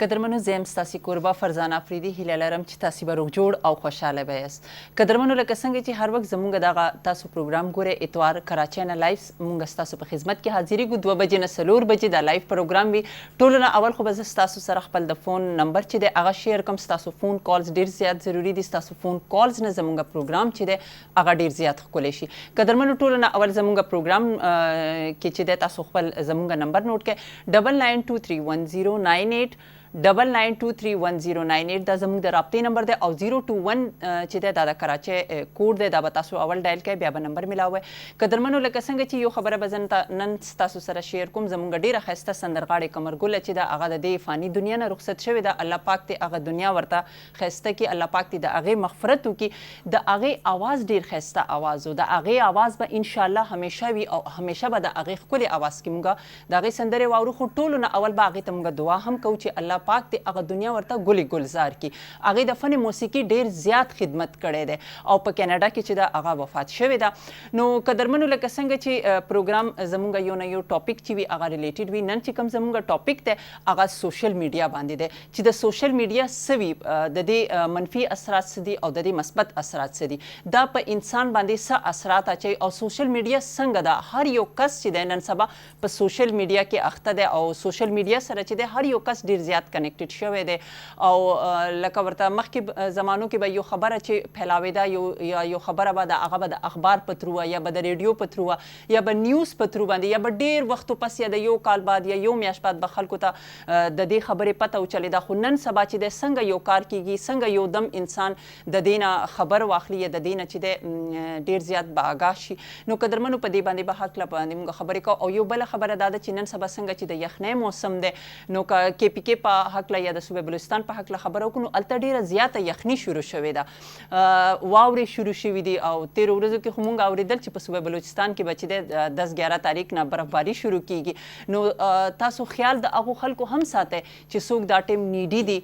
قدرمنو زم ستاسو کوربه فرزانه افریدي هیله لرم چې تاسو به روغ جوړ او خوشاله بیاست. قدرمنو لکه څنګه چې هر وخت زمونږ دغه تاسو پروګرام ګورئ اتوار کراچۍ نه لایف مونږ ستاسو په خدمت کې حاضرې ګو 2 بجې نه 4 بجې دا لایف پروګرام وي. ټولو نه اول خو به زه ستاسو سره خپل د فون نمبر چې دی هغه شیر کوم. ستاسو فون کالز ډیر زیات ضروری دي. ستاسو فون کالز نه زمونږ پروګرام چې دی هغه ډیر زیات ښکلی شي. قدرمنو ټولو نه اول زمونږ پروګرام کې چې دی تاسو خپل زمونږ نمبر نوٹ کړئ 99231098 99231098 دا زموږ د رابطې نمبر دی او 021 چې دی دا د کراچۍ کوډ دی دا به تاسو اول ډایل کړئ بیا به نمبر میلاوئ. قدرمنو لکه څنګه چې یو خبره به زه نن ستاسو سره شیر کوم. زموږ ډېره ښایسته سندرغاړې قمرګله چې ده هغه د دې فاني دنیا نه رخصت شوې ده. الله پاک دې هغه دنیا ورته ښایسته کړي. الله پاک دې د هغې مغفرت وکړي. د هغې اواز ډېر ښایسته اواز و. د هغې اواز به انشاءالله همیشه وي او همیشه به د هغې ښکلې اواز کې مونږ د هغې سندرې واورو. خو ټولو نه اول به هغې ته مونږ دعا هم کوو چې الله پاک دې هغه دنیا ورته ګلې ګلزار کړي. هغې د فن موسیقي ډېر زیات خدمت کړی دی او په کینیډا کې چې ده هغه وفات شوې ده. نو قدرمنو لکه څنګه چې پروګرام زمونږ یو نه یو ټاپک چې وي هغه ریلیټډ وي. نن چې کوم زمونږ ټاپک دی هغه سوشل میډیا باندې دی چې د سوشل میډیا څه وي، د دې منفي اثرات څه دي او د دې مثبت اثرات څه دي، دا په انسان باندې څه اثرات اچوي او سوشل میډیا څنګه ده. هر یو کس چې دی نن سبا په سوشل میډیا کې اخته دی او سوشل میډیا سره چې دی هر یو کس ډېر زیات کنیکټډ شوی دی او لکه ورته مخکې زمانو کې به یو خبره چې پھیلاوېده یو خبره به د هغه به د اخبار په ترو یا به د ریډیو په ترو یا به نیوز په ترو باندې یا به ډېر وختو پس یا د یو کال بعد یا یو میاشت بعد به خلکو ته د دې خبرې پته وچلېده. خو نن سبا چې دی څنګه یو کار کېږي، څنګه یو دم انسان د دې نه خبر واخلي یا د دې نه چې دی ډېر زیات به آګاه شي. نو قدرمنو په دې باندې به هکله باندې موږ خبرې کوو. او یو بله خبره دا ده چې نن سبا څنګه چې د یخنۍ موسم دی نو که کې پي کې په هکله یا د صوبې بلوچستان په هکله خبره وکړو نو هلته ډېره زیاته یخني شروع شوې ده، واورې شروع شوي دي او تېرو ورځو کې خو موږ اورېدل چې په صوبې بلوچستان کې به چې دی 10-11 تاریخ نه برفباري شروع کېږي. نو تاسو خیال د هغو خلکو هم ساتئ چې څوک دا ټیم نیډي دي،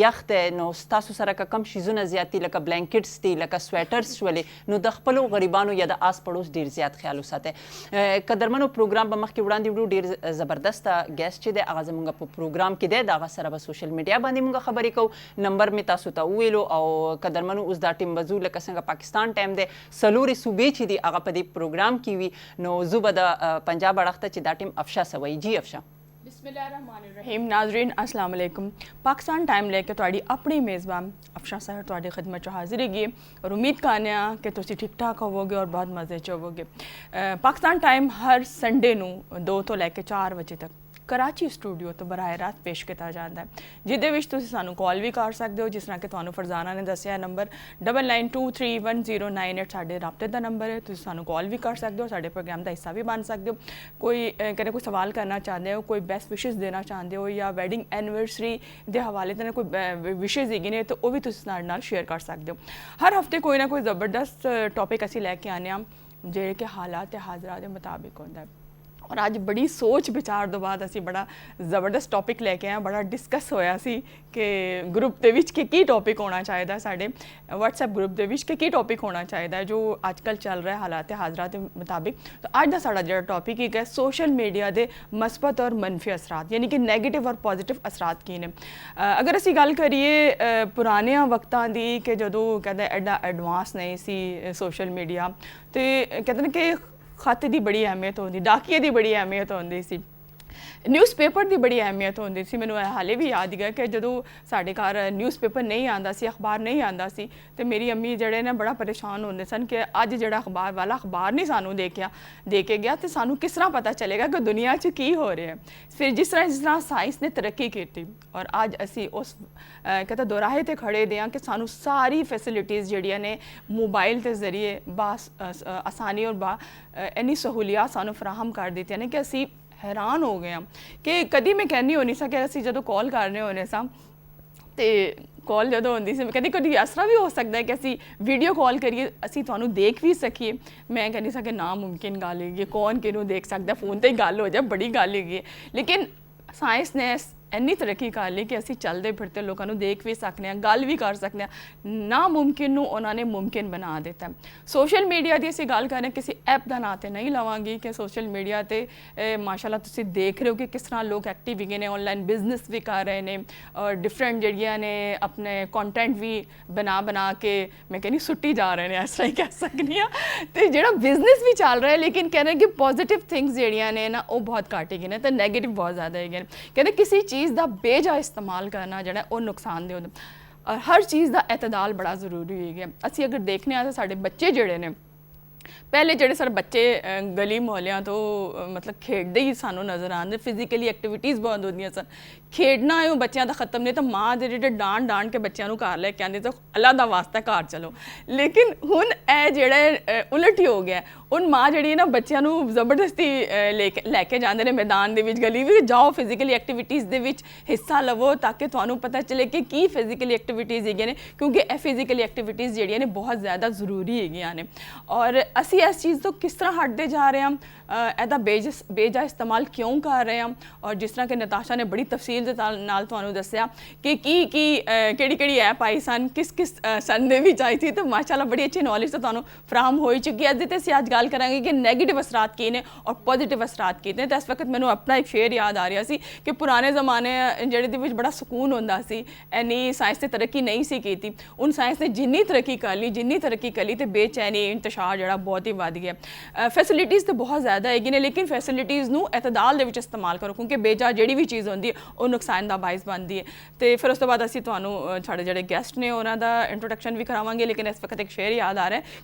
یخ دی، نو ستاسو سره که کم شیزونه زیات دي لکه بلینکټس دي لکه سویټرز شولې نو د خپلو غریبانو یا د آس پړوس ډېر زیات خیال وساتئ. قدرمنو پروګرام به مخکې وړاندې وړو. ډېر زبردسته ګیسټ چې دی هغه زموږ په پروګرام کې دی، د هغه سره به سوشل میډیا باندې موږ خبرې کوو. نمبر مې تاسو ته وویلو او قدرمنو اوس دا ټیم به ځو لکه څنګه پاکستان ټایم دی 4 صوبې چې دي هغه په دې پروګرام کې وي. نو زه به د پنجاب اړخ ته چې دا ټیم افشا سوی. جی افشا. بسم اللہ الرحمن الرحیم. ناظرین السلام علیکم. پاکستان ٹائم لے کے تھوڑی اپنی میزبان افشا صاحب تھوڑی خدمت حاضر ہے اور امید کرنے کہ تسی ٹھیک ٹھاک ہوو گے اور بہت مزے چوو گے. پاکستان ٹائم ہر سنڈے نو 2 ਤੋਂ ਲੈ ਕੇ 4 ਵਜੇ ਤੱਕ ਕਰਾਚੀ ਸਟੂਡੀਓ ਤੋਂ ਬਰਾਹ ਰਾਤ ਪੇਸ਼ ਕੀਤਾ ਜਾਂਦਾ ਹੈ, ਜਿਹਦੇ ਵਿੱਚ ਤੁਸੀਂ ਸਾਨੂੰ ਕਾਲ ਵੀ ਕਰ ਸਕਦੇ ਹੋ ਜਿਸ ਤਰ੍ਹਾਂ ਕਿ ਤੁਹਾਨੂੰ ਫਰਜ਼ਾਨਾ ਨੇ ਦੱਸਿਆ ਨੰਬਰ 99231098 ਸਾਡੇ ਰਾਬਤੇ ਦਾ ਨੰਬਰ ਹੈ. ਤੁਸੀਂ ਸਾਨੂੰ ਕਾਲ ਵੀ ਕਰ ਸਕਦੇ ਹੋ, ਸਾਡੇ ਪ੍ਰੋਗਰਾਮ ਦਾ ਹਿੱਸਾ ਵੀ ਬਣ ਸਕਦੇ ਹੋ. ਕੋਈ ਕੋਈ ਸਵਾਲ ਕਰਨਾ ਚਾਹੁੰਦੇ ਹੋ, ਕੋਈ ਬੈਸਟ ਵਿਸ਼ੇਸ ਦੇਣਾ ਚਾਹੁੰਦੇ ਹੋ ਜਾਂ ਵੈਡਿੰਗ ਐਨੀਵਰਸਰੀ ਦੇ ਹਵਾਲੇ ਤੋਂ ਕੋਈ ਵਿਸ਼ੇਸ ਹੈਗੇ ਨੇ ਤਾਂ ਉਹ ਵੀ ਤੁਸੀਂ ਸਾਡੇ ਨਾਲ ਸ਼ੇਅਰ ਕਰ ਸਕਦੇ ਹੋ. ਹਰ ਹਫਤੇ ਕੋਈ ਨਾ ਕੋਈ ਜ਼ਬਰਦਸਤ ਟੌਪਿਕ ਅਸੀਂ ਲੈ ਕੇ ਆਉਂਦੇ ਹਾਂ ਜਿਹੜੇ ਕਿ ਹਾਲਾਤ ਤੇ ਹਾਜ਼ਰਾਂ ਦੇ ਮੁਤਾਬਿਕ ਹੁੰਦਾ ਹੈ. اور ਅੱਜ ਬੜੀ ਸੋਚ ਵਿਚਾਰ ਤੋਂ ਬਾਅਦ ਅਸੀਂ ਬੜਾ ਜ਼ਬਰਦਸਤ ਟੌਪਿਕ ਲੈ ਕੇ ਆਏ, ਬੜਾ ਡਿਸਕਸ ਹੋਇਆ ਸੀ ਕਿ ਗਰੁੱਪ ਦੇ ਵਿੱਚ ਕਿ ਕੀ ਟੌਪਿਕ ਹੋਣਾ ਚਾਹੀਦਾ, ਸਾਡੇ WhatsApp ਗਰੁੱਪ ਦੇ ਵਿੱਚ ਕਿ ਕੀ ਟੌਪਿਕ ਹੋਣਾ ਚਾਹੀਦਾ ਜੋ ਅੱਜ ਕੱਲ੍ਹ ਚੱਲ ਰਿਹਾ ਹਾਲਾਤ ਹਾਜ਼ਰਾਂ ਦੇ ਮੁਤਾਬਿਕ. ਤਾਂ ਅੱਜ ਦਾ ਸਾਡਾ ਜਿਹੜਾ ਟੌਪਿਕ ਹੈ ਸੋਸ਼ਲ ਮੀਡੀਆ ਦੇ ਮਸਬਤ ਔਰ ਮੰਫੀ ਅਸਰਾਤ, ਯਾਨੀ ਕਿ ਨੈਗੇਟਿਵ ਔਰ ਪੋਜ਼ਿਟਿਵ ਅਸਰਾਤ ਕੀ ਨੇ. ਅਗਰ ਅਸੀਂ ਗੱਲ ਕਰੀਏ ਪੁਰਾਣਿਆਂ ਵਕਤਾਂ ਦੀ ਕਿ ਜਦੋਂ ਕਹਿੰਦੇ ਐਡਾ ਐਡਵਾਂਸ ਨਹੀਂ ਸੀ ਸੋਸ਼ਲ ਮੀਡੀਆ, ਤੇ ਕਹਿੰਦੇ ਨੇ ਕਿ ਖੱਤ ਦੀ ਬੜੀ ਅਹਿਮੀਅਤ ਹੁੰਦੀ, ਡਾਕੀਏ ਦੀ ਬੜੀ ਅਹਿਮੀਅਤ ਹੁੰਦੀ ਸੀ, ਨਿਊਜ਼ਪੇਪਰ ਦੀ ਬੜੀ ਅਹਿਮੀਅਤ ਹੁੰਦੀ ਸੀ. ਮੈਨੂੰ ਹਾਲੇ ਵੀ ਯਾਦ ਹੈ ਕਿ ਜਦੋਂ ਸਾਡੇ ਘਰ ਨਿਊਜ਼ਪੇਪਰ ਨਹੀਂ ਆਉਂਦਾ ਸੀ, ਅਖਬਾਰ ਨਹੀਂ ਆਉਂਦਾ ਸੀ, ਅਤੇ ਮੇਰੀ ਅੰਮੀ ਜਿਹੜੇ ਨੇ ਬੜਾ ਪਰੇਸ਼ਾਨ ਹੁੰਦੇ ਸਨ ਕਿ ਅੱਜ ਜਿਹੜਾ ਅਖਬਾਰ ਵਾਲਾ ਅਖਬਾਰ ਨਹੀਂ ਸਾਨੂੰ ਦੇ ਕੇ ਗਿਆ ਅਤੇ ਸਾਨੂੰ ਕਿਸ ਤਰ੍ਹਾਂ ਪਤਾ ਚੱਲੇਗਾ ਕਿ ਦੁਨੀਆ 'ਚ ਕੀ ਹੋ ਰਿਹਾ. ਫਿਰ ਜਿਸ ਤਰ੍ਹਾਂ ਸਾਇੰਸ ਨੇ ਤਰੱਕੀ ਕੀਤੀ ਔਰ ਅੱਜ ਅਸੀਂ ਉਸ ਕਹਿੰਦਾ ਦੋਰਾਹੇ 'ਤੇ ਖੜ੍ਹੇ ਦੇ ਹਾਂ ਕਿ ਸਾਨੂੰ ਸਾਰੀ ਫੈਸਿਲਿਟੀਜ਼ ਜਿਹੜੀਆਂ ਨੇ ਮੋਬਾਈਲ ਦੇ ਜ਼ਰੀਏ ਆਸਾਨੀ ਔਰ ਇੰਨੀ ਸਹੂਲੀਅਤ ਸਾਨੂੰ ਫਰਾਹਮ ਕਰ ਦਿੱਤੀਆਂ ਨੇ ਕਿ ਅਸੀਂ ਹੈਰਾਨ ਹੋ ਗਏ ਹਾਂ ਕਿ ਕਦੀ ਮੈਂ ਕਹਿੰਦੀ ਹੋਣੀ ਸਾਂ ਕਿ ਅਸੀਂ ਜਦੋਂ ਕਾਲ ਕਰ ਰਹੇ ਹੋਣੇ ਸਾਂ ਅਤੇ ਕਾਲ ਜਦੋਂ ਹੁੰਦੀ ਸੀ ਕਦੀ ਕਦੀ ਇਸ ਤਰ੍ਹਾਂ ਵੀ ਹੋ ਸਕਦਾ ਹੈ ਕਿ ਅਸੀਂ ਵੀਡੀਓ ਕਾਲ ਕਰੀਏ, ਅਸੀਂ ਤੁਹਾਨੂੰ ਦੇਖ ਵੀ ਸਕੀਏ. ਮੈਂ ਕਹਿੰਦੀ ਸਾਂ ਕਿ ਨਾਮੁਮਕਿਨ ਗੱਲ ਹੈਗੀ, ਕੌਣ ਕਿਹਨੂੰ ਦੇਖ ਸਕਦਾ, ਫੋਨ 'ਤੇ ਹੀ ਗੱਲ ਹੋ ਜਾਏ, ਬੜੀ ਗੱਲ ਹੈਗੀ ਹੈ. ਲੇਕਿਨ ਸਾਇੰਸ ਨੇ ਇੰਨੀ ਤਰੱਕੀ ਕਰ ਲਈ ਕਿ ਅਸੀਂ ਚੱਲਦੇ ਫਿਰਦੇ ਲੋਕਾਂ ਨੂੰ ਦੇਖ ਵੀ ਸਕਦੇ ਹਾਂ, ਗੱਲ ਵੀ ਕਰ ਸਕਦੇ ਹਾਂ। ਨਾਮੁਮਕਿਨ ਨੂੰ ਉਹਨਾਂ ਨੇ ਮੁਮਕਿਨ ਬਣਾ ਦਿੱਤਾ। ਸੋਸ਼ਲ ਮੀਡੀਆ ਦੀ ਅਸੀਂ ਗੱਲ ਕਰ ਰਹੇ ਹਾਂ, ਕਿਸੇ ਐਪ ਦਾ ਨਾਂ ਤੇ ਨਹੀਂ ਲਵਾਂਗੀ ਕਿ ਸੋਸ਼ਲ ਮੀਡੀਆ ਤੇ ਮਾਸ਼ਾਅੱਲਾ ਤੁਸੀਂ ਦੇਖ ਰਹੇ ਹੋ ਕਿ ਕਿਸ ਤਰ੍ਹਾਂ ਲੋਕ ਐਕਟਿਵ ਹੈਗੇ ਨੇ, ਆਨਲਾਈਨ ਬਿਜ਼ਨਸ ਵੀ ਕਰ ਰਹੇ ਨੇ ਔਰ ਡਿਫਰੈਂਟ ਜਿਹੜੀਆਂ ਨੇ ਆਪਣੇ ਕੰਟੈਂਟ ਵੀ ਬਣਾ ਕੇ ਮੈਂ ਕਹਿੰਦੀ ਸੁੱਟੀ ਜਾ ਰਹੇ ਨੇ, ਇਸ ਤਰ੍ਹਾਂ ਹੀ ਕਹਿ ਸਕਦੀ ਹਾਂ। ਤੇ ਜਿਹੜਾ ਬਿਜ਼ਨਸ ਵੀ ਚੱਲ ਰਿਹਾ ਲੇਕਿਨ ਕਹਿੰਦੇ ਕਿ ਪੋਜ਼ਿਟਿਵ ਥਿੰਗਸ ਜਿਹੜੀਆਂ ਨੇ ਨਾ ਉਹ ਬਹੁਤ ਘੱਟ ਹੈਗੇ ਨੇ ਤੇ ਨੈਗੇਟਿਵ ਬਹੁਤ ਜ਼ਿਆਦਾ ਹੈਗੇ ਨੇ। ਕਹਿੰਦੇ ਕਿਸੇ ਚੀਜ਼ ਦਾ ਬੇਜਾ ਇਸਤੇਮਾਲ ਕਰਨਾ ਜਿਹੜਾ ਉਹ ਨੁਕਸਾਨਦੇਹ ਹੁੰਦਾ, ਔਰ ਹਰ ਚੀਜ਼ ਦਾ ਇਤਦਾਲ ਬੜਾ ਜ਼ਰੂਰੀ ਹੈਗਾ। ਅਸੀਂ ਅਗਰ ਦੇਖਨੇ ਆ ਤਾਂ ਸਾਡੇ ਬੱਚੇ ਜਿਹੜੇ ਨੇ ਪਹਿਲੇ ਜਿਹੜੇ ਸਾਡੇ ਬੱਚੇ ਗਲੀ ਮੁਹੱਲਿਆਂ ਤੋਂ ਮਤਲਬ ਖੇਡਦੇ ਹੀ ਸਾਨੂੰ ਨਜ਼ਰ ਆਉਂਦੇ, ਫਿਜ਼ੀਕਲੀ ਐਕਟੀਵਿਟੀਜ਼ ਬਹੁਤ ਹੁੰਦੀਆਂ ਸਨ। ਖੇਡਣਾ ਹੈ ਉਹ ਬੱਚਿਆਂ ਦਾ ਖਤਮ ਨਹੀਂ ਤਾਂ ਮਾਂ ਦੇ ਜਿਹੜੇ ਡਾਂਟ ਕੇ ਬੱਚਿਆਂ ਨੂੰ ਘਰ ਲੈ ਕੇ ਆਉਂਦੇ ਤਾਂ ਅੱਲਾ ਦਾ ਵਾਸਤਾ ਘਰ ਚਲੋ। ਲੇਕਿਨ ਹੁਣ ਇਹ ਜਿਹੜਾ ਉਲਟ ਹੀ ਹੋ ਗਿਆ, ਹੁਣ ਮਾਂ ਜਿਹੜੀ ਨਾ ਬੱਚਿਆਂ ਨੂੰ ਜ਼ਬਰਦਸਤੀ ਲੈ ਕੇ ਜਾਂਦੇ ਨੇ ਮੈਦਾਨ ਦੇ ਵਿੱਚ, ਗਲੀ ਵਿੱਚ ਜਾਓ, ਫਿਜ਼ੀਕਲੀ ਐਕਟੀਵਿਟੀਜ਼ ਦੇ ਵਿੱਚ ਹਿੱਸਾ ਲਵੋ ਤਾਂ ਕਿ ਤੁਹਾਨੂੰ ਪਤਾ ਚੱਲੇ ਕਿ ਕੀ ਫਿਜ਼ੀਕਲੀ ਐਕਟੀਵਿਟੀਜ਼ ਹੈਗੀਆਂ ਨੇ, ਕਿਉਂਕਿ ਇਹ ਫਿਜ਼ੀਕਲੀ ਐਕਟੀਵਿਟੀਜ਼ ਜਿਹੜੀਆਂ ਨੇ ਬਹੁਤ ਜ਼ਿਆਦਾ ਜ਼ਰੂਰੀ ਹੈਗੀਆਂ ਨੇ। ਔਰ ਅਸੀਂ ਇਸ ਚੀਜ਼ ਤੋਂ ਕਿਸ ਤਰ੍ਹਾਂ ਹਟਦੇ ਜਾ ਰਹੇ ਹਾਂ, ਇਹਦਾ ਬੇਜਾ ਇਸਤੇਮਾਲ ਕਿਉਂ ਕਰ ਰਹੇ ਹਾਂ, ਔਰ ਜਿਸ ਤਰ੍ਹਾਂ ਕਿ ਨਤਾਸ਼ਾ ਨੇ ਬੜੀ ਤਫਸੀਲ ਦੇ ਨਾਲ ਤੁਹਾਨੂੰ ਦੱਸਿਆ ਕਿ ਕਿਹੜੀ ਐਪ ਆਈ ਸਨ, ਕਿਸ ਸਨ ਦੇ ਵਿੱਚ ਆਈ ਸੀ, ਤਾਂ ਮਾਸ਼ਾਅੱਲਾ ਬੜੀ ਅੱਛੀ ਨੌਲੇਜ ਤਾਂ ਤੁਹਾਨੂੰ ਫਰਾਹਮ ਹੋ ਚੁੱਕੀ ਹੈ। ਤੇ ਅਸੀਂ ਅੱਜ ਗੱਲ ਕਰਾਂਗੇ ਕਿ ਨੈਗੇਟਿਵ ਅਸਰਾਤ ਕੀ ਨੇ ਔਰ ਪੋਜ਼ਿਟਿਵ ਅਸਰਾਤ ਕੀ ਨੇ। ਤਾਂ ਇਸ ਵਕਤ ਮੈਨੂੰ ਆਪਣਾ ਇੱਕ ਸ਼ੇਰ ਯਾਦ ਆ ਰਿਹਾ ਸੀ ਕਿ ਪੁਰਾਣੇ ਜ਼ਮਾਨੇ ਜਿਹੜੇ ਦੇ ਵਿੱਚ ਬੜਾ ਸਕੂਨ ਹੁੰਦਾ ਸੀ, ਇੰਨੀ ਸਾਇੰਸ ਨੇ ਤਰੱਕੀ ਨਹੀਂ ਸੀ ਕੀਤੀ। ਹੁਣ ਸਾਇੰਸ ਨੇ ਜਿੰਨੀ ਤਰੱਕੀ ਕਰ ਲਈ ਤੇ ਬੇਚੈਨੀ ਇੰਤਸ਼ਾਰ ਜਿਹੜਾ ਬਹੁਤ ਹੀ ਵੱਧ ਗਿਆ। ਫੈਸਿਲਿਟੀਜ਼ ਤਾਂ ਬਹੁਤ ਜ਼ਿਆਦਾ ਹੈਗੀ ਨੇ ਲੇਕਿਨ ਫੈਸਿਲਿਟੀਜ਼ ਨੂੰ ਇਤਦਾਲ ਦੇ ਵਿੱਚ ਇਸਤੇਮਾਲ ਕਰੋ, ਕਿਉਂਕਿ ਬੇਜਾ ਜਿਹੜੀ ਵੀ ਚੀਜ਼ ਹੁੰਦੀ ਹੈ ਉਹ ਨੁਕਸਾਨ ਦਾ ਬਾਇਸ ਬਣਦੀ ਹੈ। ਤੇ ਫਿਰ ਉਸ ਤੋਂ ਬਾਅਦ ਅਸੀਂ ਤੁਹਾਨੂੰ ਸਾਡੇ ਜਿਹੜੇ ਗੈਸਟ ਨੇ ਉਹਨਾਂ ਦਾ ਇੰਟਰੋਡਕਸ਼ਨ ਵੀ ਕਰਾਵਾਂਗੇ। ਲੇਕਿਨ ਇਸ ਵਕਤ ਇੱਕ ਸ਼ੇਰ ਯਾਦ ਆ ਰਿਹਾ ਹੈ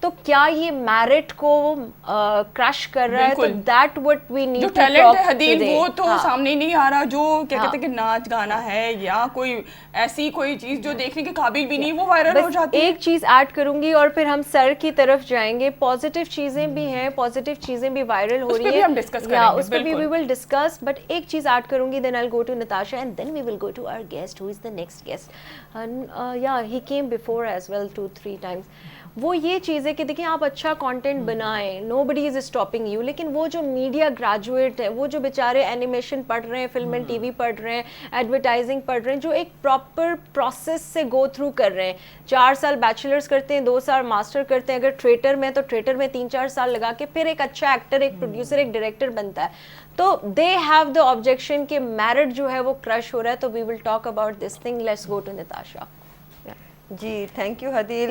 تو کیا یہ میرٹ کو کرش کر رہا ہے؟ تو دیٹ وٹ وی نیڈ جو ٹیلنٹ ہے حدیل وہ تو سامنے نہیں آ رہا, جو کیا کہتے ہیں کہ ناچ گانا ہے یا کوئی ایسی کوئی چیز جو دیکھنے کے قابل بھی نہیں, وہ وائرل ہو جاتی ہے. ایک چیز ایڈ کروں گی اور پھر ہم سر کی طرف جائیں گے. پازیٹیو چیزیں بھی ہیں, پازیٹیو چیزیں بھی وائرل ہو رہی ہیں, یا اس پہ بھی وی ول ڈسکس. بٹ ایک چیز ایڈ کروں گی, then I will go to Natasha and then we will go to our guest who is the next guest. یا he came before as well 2-3 times. وہ یہ چیز ہے کہ دیکھیں آپ اچھا کانٹینٹ بنائیں, نو بڈی از اسٹاپنگ یو, لیکن وہ جو میڈیا گریجویٹ ہیں, وہ جو بیچارے اینیمیشن پڑھ رہے ہیں, فلم اینڈ ٹی وی پڑھ رہے ہیں, ایڈورٹائزنگ پڑھ رہے ہیں, جو ایک پراپر پروسیس سے گو تھرو کر رہے ہیں, 4 سال بیچلرس کرتے ہیں, 2 سال ماسٹر کرتے ہیں, اگر تھیٹر میں تو تھیٹر میں 3-4 سال لگا کے پھر ایک اچھا ایکٹر, ایک پروڈیوسر, ایک ڈائریکٹر بنتا ہے. تو دے ہیو دا آبجیکشن کہ میرٹ جو ہے وہ کرش ہو رہا ہے. تو we will talk about this thing. Let's go to Natasha. جی تھینک یو حدیل.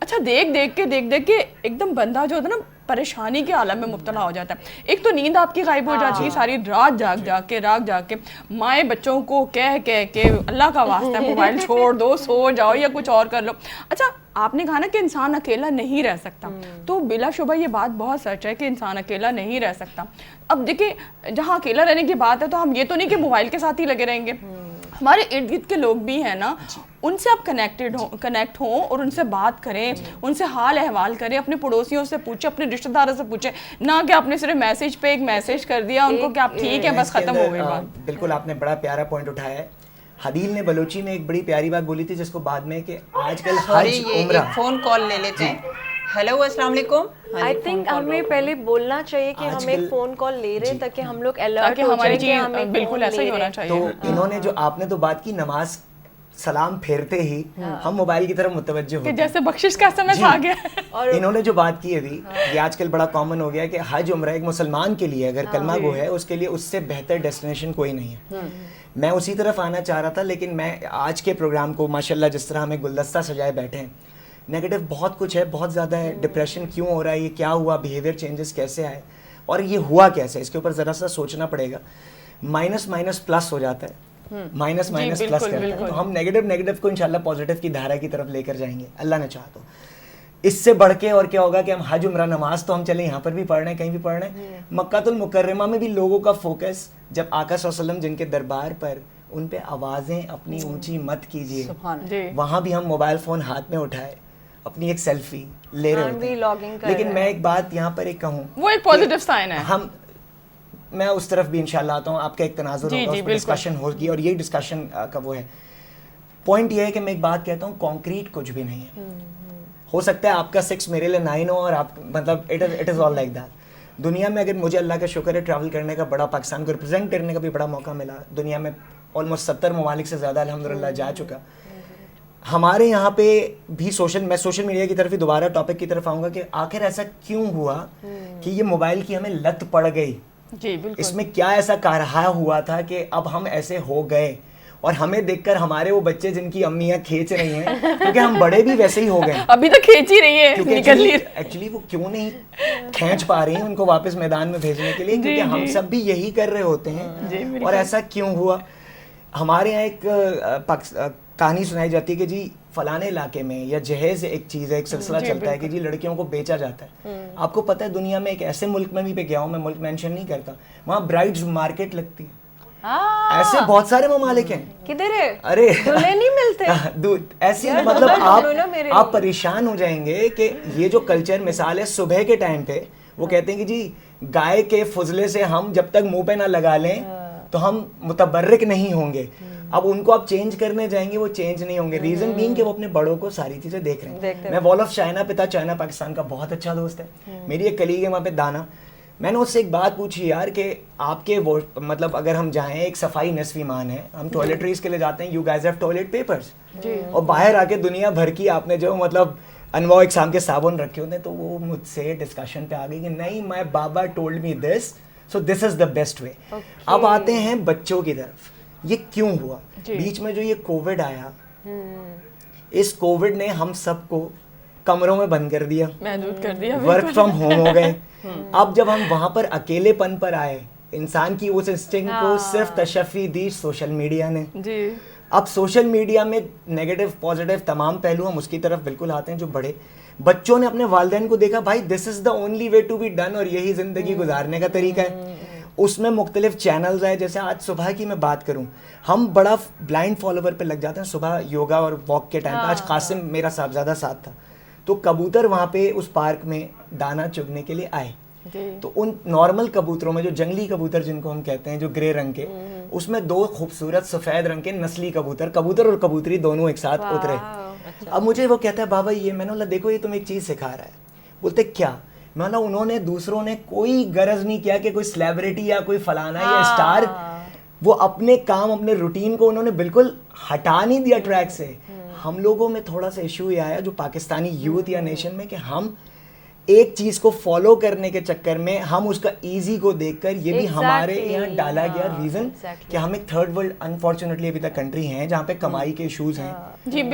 اچھا دیکھ کے ایک دم بندہ جو ہوتا ہے نا پریشانی کے عالم میں مبتلا ہو جاتا ہے. ایک تو نیند آپ کی غائب ہو جاتی ہے, ساری رات جاگ کے مائیں بچوں کو کہہ کے اللہ کا واسطہ ہے موبائل چھوڑ دو, سو جاؤ یا کچھ اور کر لو. اچھا آپ نے کہا نا کہ انسان اکیلا نہیں رہ سکتا, تو بلا شبہ یہ بات بہت سچ ہے کہ انسان اکیلا نہیں رہ سکتا. اب دیکھیں جہاں اکیلا رہنے کی بات ہے تو ہم یہ تو نہیں کہ موبائل کے ساتھ ہی لگے رہیں گے, ہمارے ارد گرد کے لوگ بھی ہیں نا, ان سے آپ کنیکٹ ہوں اور ان سے بات کریں, ان سے حال احوال کریں, اپنے پڑوسیوں سے پوچھیں, اپنے رشتہ داروں سے پوچھیں, نہ کہ آپ نے صرف میسج پہ ایک میسج کر دیا ان کو کہ آپ ٹھیک ہے بس ختم ہو گئی بات. بالکل آپ نے بڑا پیارا پوائنٹ اٹھایا ہے. حدیل نے بلوچی میں ایک بڑی پیاری بات بولی تھی جس کو بعد میں کہ آج کل حج عمرہ. فون کال لے لیتے ہیں. ہیلو السلام علیکم. آئی تھنک ہمیں پہلے بولنا چاہیے کہ ہم ایک فون کال لے رہے ہیں تاکہ ہم لوگ الرٹ ہو جائیں کہ ہم ایک بالکل ایسا ہی ہونا چاہیے. تو انہوں نے جو آپ نے تو بات کی نماز سلام پھیرتے ہی ہم موبائل کی طرف متوجہ ہوتے ہیں جیسے بخشش کا سمجھ آ گیا. انہوں نے جو بات کی ابھی یہ آج کل بڑا کامن ہو گیا کہ حج عمرہ ایک مسلمان کے لیے اگر کلمہ گو ہے اس کے لیے اس سے بہتر ڈیسٹینیشن کوئی نہیں ہے. میں اسی طرف آنا چاہ رہا تھا لیکن میں آج کے پروگرام کو ماشاءاللہ جس طرح ہمیں گلدستہ سجائے بیٹھے ہیں, نیگیٹو بہت کچھ ہے, بہت زیادہ ہے. ڈپریشن کیوں ہو رہا ہے, یہ کیا ہوا, بیہیویئر چینجز کیسے آئے اور یہ ہوا کیسے, اس کے اوپر ذرا سا سوچنا پڑے گا. مائنس پلس ہو جاتا ہے, مائنس پلس کرتا ہے, تو ہم نیگیٹو کو انشاءاللہ پازیٹیو کی دھارا کی طرف لے کر جائیں گے اللہ نے چاہا تو. اس سے بڑھ کے اور کیا ہوگا کہ ہم حج عمرہ نماز تو ہم چلیں یہاں پر بھی پڑھ رہے ہیں, کہیں بھی پڑھ رہے ہیں, مکہ المکرمہ میں بھی لوگوں کا فوکس, جب آقا صلی اللہ علیہ وسلم جن کے دربار پر ان پہ آوازیں اپنی اونچی مت کیجیے, وہاں بھی ہم موبائل فون ہاتھ میں اٹھائے اپنی ایک سیلفی لے رہے ہوتے ہیں. لیکن میں ایک بات یہاں پر ایک کہوں, وہ ایک پازیٹیو سائن ہے. میں اس طرف بھی انشاءاللہ آتا ہوں, آپ کا ایک تناظر ہوگا, اس پر ڈسکشن ہوگی اور یہی ڈسکشن کا وہ ہے. پوائنٹ یہ ہے کہ میں ایک بات کہتا ہوں, کانکریٹ کچھ بھی نہیں ہے. ہو سکتا ہے آپ کا 6 میرے لیے 9 ہو اور آپ مطلب it is all like that. دنیا میں اگر مجھے اللہ کا شکر ہے ٹریول کرنے کا بڑا, پاکستان کو ریپرزینٹ کرنے کا بھی بڑا موقع ملا, دنیا میں آلموسٹ 70 ممالک سے زیادہ الحمدللہ جا چکا. ہمارے یہاں پہ بھی میں سوشل میڈیا کی طرف ہی دوبارہ ٹاپک کی طرف آؤں گا کہ آخر ایسا کیوں ہوا کہ یہ موبائل کی ہمیں لت پڑ گئی. جی بالکل. اس میں کیا ایسا کارہا ہوا تھا کہ اب ہم ایسے ہو گئے, اور ہمیں دیکھ کر ہمارے وہ بچے جن کی امیاں کھینچ رہی ہیں, کیونکہ ہم بڑے بھی ویسے ہی ہو گئے, ابھی تک کھینچ ہی رہی ہے, ایکچولی وہ کیوں نہیں کھینچ پا رہی ہیں ان کو واپس میدان میں بھیجنے کے لیے, کیونکہ ہم سب بھی یہی کر رہے ہوتے ہیں. اور ایسا کیوں ہوا, ہمارے یہاں ایک کہانی سنائی جاتی ہے کہ جی فلانے علاقے میں یا جہیز ایک چیز ہے, ایک سلسلہ چلتا ہے کہ جی لڑکیوں کو بیچا جاتا ہے. آپ کو پتہ ہے دنیا میں ایک ایسے ملک میں بھی پہ گیا ہوں, میں ملک مینشن نہیں کرتا, وہاں برائڈز مارکیٹ لگتی ہے. ایسے بہت سارے ممالک ہیں. کدھر ہے؟ ارے دلہے نہیں ملتے ایسی, مطلب آپ پریشان ہو جائیں گے کہ یہ جو کلچر, مثال ہے صبح کے ٹائم پہ وہ کہتے ہیں کہ جی گائے کے فضلے سے ہم جب تک منہ پہ نہ لگا لیں تو ہم متبرک نہیں ہوں گے. اب ان کو آپ چینج کرنے جائیں گے, وہ چینج نہیں ہوں گے. ریزن بینگ کہ وہ اپنے بڑوں کو ساری چیزیں دیکھ رہے ہیں. میں وال آف چائنا پہ تھا, چائنا پاکستان کا بہت اچھا دوست ہے, میری ایک کلیگ ہے وہاں پہ دانا. میں نے اس سے ایک بات پوچھی یار کہ آپ کے مطلب اگر ہم جائیں, ایک صفائی نصف ایمان ہے, ہم ٹوائلٹریز کے لیے جاتے ہیں, you guys have toilet papers, اور باہر آ کے دنیا بھر کی آپ نے جو مطلب انواع اقسام کے صابن رکھے ہوتے ہیں. تو وہ مجھ سے ڈسکشن پہ آ گئی کہ نہیں, مائی بابا told me this, so this is the best way. اب آتے ہیں بچوں کی طرف, یہ کیوں ہوا؟ بیچ میں جو یہ کووڈ آیا, اس کووڈ نے ہم سب کو کمروں میں بند کر دیا, محدود کر دیا, ورک فرام ہوم ہو گئے. اب جب ہم وہاں پر اکیلے پن پر آئے, انسان کی اس انسٹنکٹ کو صرف تشفی دی سوشل میڈیا نے. اب سوشل میڈیا میں نیگیٹو پازیٹیو تمام پہلو, ہم اس کی طرف بالکل آتے ہیں. جو بڑے بچوں نے اپنے والدین کو دیکھا, بھائی this is the only way to be done, اور یہی زندگی گزارنے کا طریقہ ہے. اس میں مختلف چینلز آئے, جیسے آج صبح کی میں بات کروں, ہم بڑا بلائنڈ فالوور پہ لگ جاتے ہیں صبح یوگا اور واک کے ٹائم پہ. آج قاسم میرا صاحبزادہ ساتھ تھا, تو کبوتر وہاں پہ اس پارک میں دانا چگنے کے لیے آئے. تو ان نارمل کبوتروں میں جو جنگلی کبوتر جن کو ہم کہتے ہیں, جو گرے رنگ کے, اس میں 2 خوبصورت سفید رنگ کے نسلی کبوتر اور کبوتری دونوں ایک ساتھ اترے. اب مجھے وہ کہتا ہے بابا یہ, میں نے بولا دیکھو یہ تمہیں ایک چیز سکھا رہا ہے. بولتے کیا؟ میں بولا انہوں نے, دوسروں نے کوئی غرض نہیں کیا کہ کوئی سیلیبریٹی یا کوئی فلانا یا اسٹار, وہ اپنے کام اپنے روٹین کو انہوں نے بالکل ہٹا نہیں دیا ٹریک سے. ہم لوگوں میں تھوڑا سا ایشو یہ آیا جو پاکستانی یوتھ یا نیشن میں, کہ ہم ایک چیز کو فالو کرنے کے چکر میں ہم اس کا ایزی کو دیکھ کر یہ بھی ہمارے یہاں ڈالا گیا ریزن کہ ہم ایک تھرڈ ورلڈ انفارچونیٹلی ابھی تک کنٹری ہیں جہاں پہ کمائی کے ایشوز ہیں,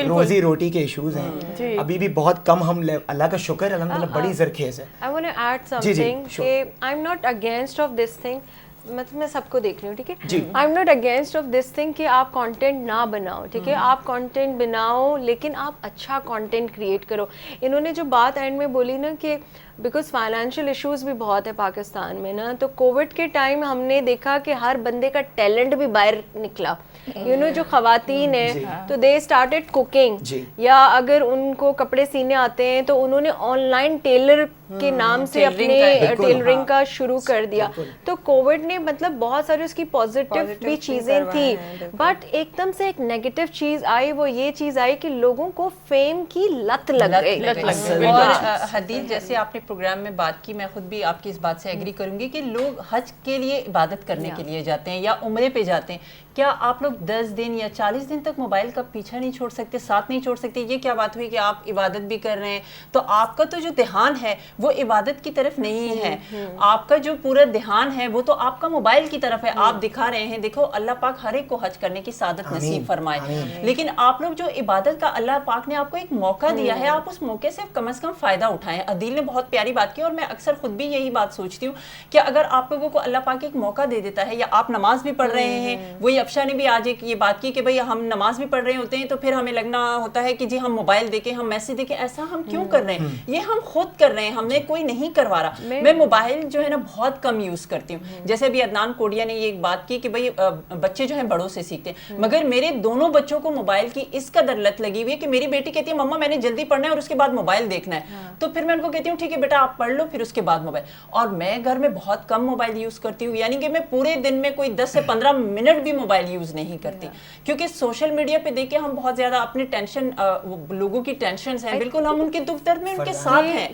روزی روٹی کے ایشوز ہیں, ابھی بھی بہت کم. ہم اللہ کا شکر الحمدللہ بڑی زرخیز ہے. I want to add something کہ I'm not against of this thing, مطلب میں سب کو دیکھ رہی ہوں, ٹھیک ہے, I am not against of this thing کہ آپ کانٹینٹ نہ بناؤ, ٹھیک ہے, آپ کانٹینٹ بناؤ لیکن آپ اچھا کانٹینٹ کریٹ کرو. انہوں نے جو بات اینڈ میں بولی نا کہ بیکاز فائنینشیل ایشوز بھی بہت ہے پاکستان میں نا, تو کووڈ کے ٹائم ہم نے دیکھا کہ ہر بندے کا ٹیلنٹ بھی باہر نکلا. یو نو جو خواتین ہیں تو دے اسٹارٹیڈ کوکنگ, یا اگر ان کو کپڑے سینے آتے ہیں تو انہوں نے آن لائن ٹیلر کے نام سے اپنے ٹیلرنگ کا شروع کر دیا. تو کووڈ نے مطلب بہت ساری اس کی پازیٹیو بھی چیزیں تھیں, بٹ ایک دم سے ایک نیگیٹو چیز آئی, وہ یہ چیز آئی کہ لوگوں کو فیم کی لت لگ گئی. اور حدیث جیسے آپ نے پروگرام میں بات کی, میں خود بھی آپ کی اس بات سے ایگری کروں گی کہ لوگ حج کے لیے عبادت کرنے کے لیے جاتے ہیں یا عمرے پہ جاتے ہیں, کیا آپ لوگ 10 دن یا 40 دن تک موبائل کا پیچھا نہیں چھوڑ سکتے, ساتھ نہیں چھوڑ سکتے؟ یہ کیا بات ہوئی کہ آپ عبادت بھی کر رہے ہیں, تو آپ کا تو جو دھیان ہے وہ عبادت کی طرف نہیں ہے, آپ کا جو پورا دھیان ہے وہ تو آپ کا موبائل کی طرف ہے. آپ دکھا رہے ہیں, دیکھو اللہ پاک ہر ایک کو حج کرنے کی سعادت نصیب فرمائے, لیکن آپ لوگ جو عبادت کا اللہ پاک نے آپ کو ایک موقع دیا ہے, آپ اس موقع سے کم از کم فائدہ اٹھائیں. عدیل نے بہت پیاری بات کی, اور میں اکثر خود بھی یہی بات سوچتی ہوں کہ اگر آپ لوگوں کو اللہ پاک ایک موقع دے دیتا ہے, یا آپ نماز بھی پڑھ رہے ہیں, وہی افشا نے بھی آج ایک یہ بات کی کہ بھئی ہم نماز بھی پڑھ رہے ہوتے ہیں تو پھر ہمیں لگنا ہوتا ہے کہ جی ہم موبائل دیکھیں, ہم میسج دیکھیں. ایسا ہم کیوں کر رہے ہیں؟ یہ ہم خود کر رہے ہیں, ہم نے کوئی نہیں کروا رہا. میں موبائل جو ہے نا بہت کم یوز کرتی ہوں. جیسے ابھی عدنان کوڈیا نے یہ ایک بات کی کہ بھئی بچے جو ہیں بڑوں سے سیکھتے ہیں, مگر میرے دونوں بچوں کو موبائل کی اس قدر لت لگی ہوئی ہے کہ میری بیٹی کہتی ہے مما میں نے جلدی پڑھنا ہے اور اس کے بعد موبائل دیکھنا ہے, تو پھر میں ان کو کہتی ہوں ٹھیک ہے بیٹا آپ پڑھ لو پھر اس کے بعد موبائل. اور میں گھر میں بہت کم موبائل یوز کرتی ہوں, یعنی کہ میں پورے دن میں کوئی 10 سے 15 منٹ بھی موبائل یوز نہیں کرتی, کیونکہ سوشل میڈیا پہ دیکھ کے ہم بہت زیادہ اپنی ٹینشن, لوگوں کی ٹینشنز ہیں, بالکل ہم ان کے دکھ درد میں ان کے ساتھ ہیں,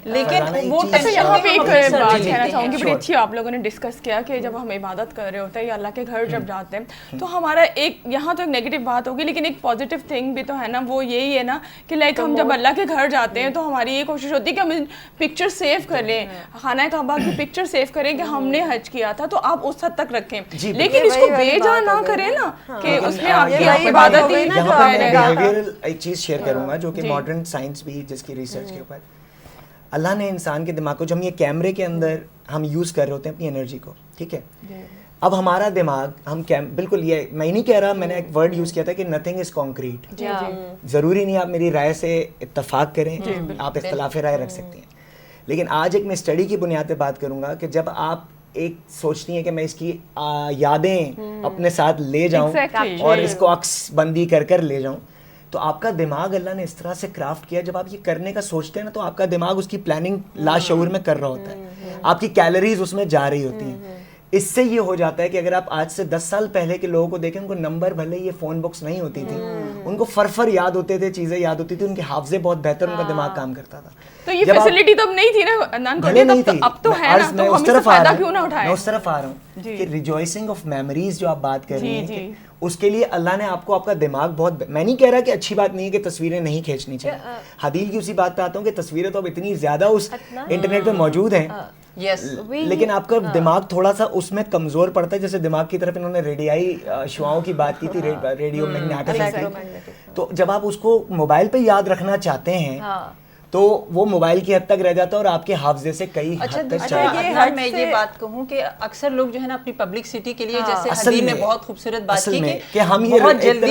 لیکن وہ یہاں پہ ایک بات کہنا چاہوں گی, بڑی اچھی آپ لوگوں نے ڈسکس کیا کہ جب ہم عبادت کر رہے ہوتے ہیں یا اللہ کے گھر جب جاتے ہیں تو ہمارا ایک یہاں تو ایک نیگیٹو بات ہوگی, لیکن ایک پازیٹیو تھنگ بھی تو ہے نا, وہ یہی ہے نا کہ لائک ہم جب اللہ کے گھر جاتے ہیں تو ہماری یہ کوشش ہوتی ہے کہ ہم پکچر سیو کر لیں, خانہ کعبہ کی پکچر سیو کریں کہ ہم نے حج کیا تھا, تو آپ اس حد تک رکھیں, لیکن اس کو بے جا نہ کریں نا کہ اس میں آپ کی عبادت ہی نہ بیہیویئرل ایک چیز شیئر کروں گا جو کہ ماڈرن سائنس بھی جس کی ریسرچ کے اوپر اللہ نے انسان کے دماغ کو, جو ہم یہ کیمرے کے اندر ہم یوز کر رہے ہوتے ہیں اپنی انرجی کو, ٹھیک ہے, اب ہمارا دماغ ہم بالکل, یہ میں نہیں کہہ رہا, میں نے ایک ورڈ یوز کیا تھا کہ نتھنگ از کانکریٹ. ضروری نہیں آپ میری رائے سے اتفاق کریں, آپ اختلاف رائے رکھ سکتے ہیں, لیکن آج ایک میں اسٹڈی کی بنیاد پہ بات کروں گا کہ جب آپ ایک سوچتی ہیں کہ میں اس کی یادیں اپنے ساتھ لے جاؤں اور اس کو عکس بندی کر کر لے جاؤں, تو آپ کا دماغ اللہ نے اس طرح سے کرافٹ کیا, جب آپ یہ کرنے کا سوچتے ہیں نا تو آپ کا دماغ اس کی پلاننگ لاشعور میں کر رہا ہوتا ہے, آپ کی کیلریز اس میں جا رہی ہوتی ہیں. اس سے یہ ہو جاتا ہے کہ اگر آپ آج سے 10 سال پہلے کے لوگوں کو دیکھیں, ان کو نمبر بھلے یہ فون بکس نہیں ہوتی تھی, ان کو فرفر یاد ہوتے تھے, چیزیں یاد ہوتی تھی, ان کے حافظے بہت بہتر, ان کا دماغ کام کرتا تھا. تو یہ فیسلٹی تو اب نہیں تھی نا, اب تو ہے نا, تو ہم اس سے فائدہ کیوں نہ اٹھائیں. میں اس طرف آ رہا ہوں کہ ریجوائسنگ آف میموریز جو آپ بات کر رہی ہیں, اس کے لیے اللہ نے آپ کو, آپ کا دماغ بہت, میں نہیں کہہ رہا کہ اچھی بات نہیں ہے کہ تصویریں نہیں کھینچنی چاہیے, حدیل کی اسی بات پہ آتا ہوں کہ تصویریں تو اب اتنی زیادہ اس انٹرنیٹ پہ موجود ہیں, لیکن آپ کا دماغ تھوڑا سا اس میں کمزور پڑتا ہے. جیسے دماغ کی طرف انہوں نے ریڈیائی شعاؤں کی بات کی تھی, ریڈیو میگنیٹک, تو جب آپ اس کو موبائل پہ یاد رکھنا چاہتے ہیں تو وہ موبائل کی حد تک رہ جاتا ہے اور آپ کے حافظے سے کئی حد تک چلا جاتا ہے. میں یہ بات کہوں کہ اکثر لوگ جو ہے نا اپنی پبلکسٹی کے لیے, جیسے حدیث نے بہت خوبصورت بات کی کہ ہم بہت جلدی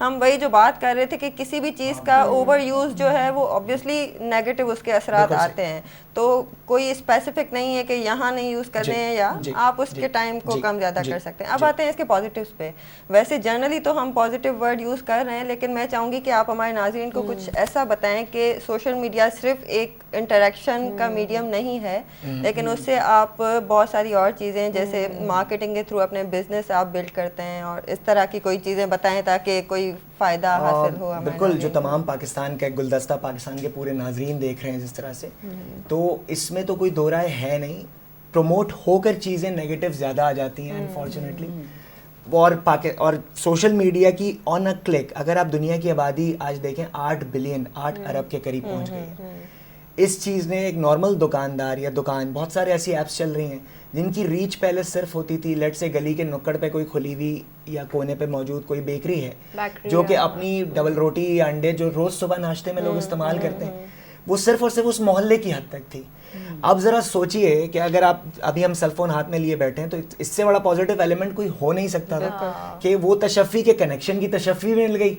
ہم وہی جو بات کر رہے تھے کہ کسی بھی چیز کا اوور یوز جو ہے وہ آبویسلی نیگیٹو اس کے اثرات آتے ہیں. تو کوئی اسپیسیفک نہیں ہے کہ یہاں نہیں یوز کرنے ہیں یا آپ اس کے ٹائم کو کم زیادہ کر سکتے ہیں. اب آتے ہیں اس کے پازیٹیوز پہ. ویسے جنرلی تو ہم پازیٹیو ورڈ یوز کر رہے ہیں, لیکن میں چاہوں گی کہ آپ ہمارے ناظرین کو کچھ ایسا بتائیں کہ سوشل میڈیا صرف ایک انٹریکشن کا میڈیم نہیں ہے, لیکن اس سے آپ بہت ساری اور چیزیں جیسے مارکیٹنگ کے تھرو اپنے بزنس آپ بلڈ کرتے ہیں, اور اس طرح کی کوئی چیزیں بتائیں تاکہ کوئی فائدہ حاصل ہو. بالکل, جو تمام پاکستان کا گلدستہ پاکستان کے پورے ناظرین دیکھ رہے ہیں جس طرح سے, تو اس میں تو کوئی دو رائے ہے نہیں. پروموٹ ہو کر چیزیں نیگیٹو زیادہ آ جاتی ہیں انفارچونیٹلی. اور سوشل میڈیا کی آن اے کلک اگر آپ دنیا کی آبادی آج دیکھیں 8 بلین 8 ارب کے قریب پہنچ گئی ہے. اس چیز نے ایک نارمل دکاندار یا دکان, بہت سارے ایسی ایپس چل رہی ہیں جن کی ریچ پہلے صرف ہوتی تھی لیٹ سے گلی کے نکڑ پہ کوئی کھلی ہوئی یا کونے پہ موجود کوئی بیکری ہے جو کہ اپنی ڈبل روٹی یا انڈے جو روز صبح ناشتے میں لوگ استعمال کرتے ہیں وہ صرف اور صرف اس محلے کی حد تک تھی. اب ذرا سوچئے کہ اگر آپ ابھی ہم سیل فون ہاتھ میں لیے بیٹھے ہیں تو اس سے بڑا پازیٹیو ایلیمنٹ کوئی ہو نہیں سکتا تھا کہ وہ تشفی کے کنیکشن کی تشفی مل گئی.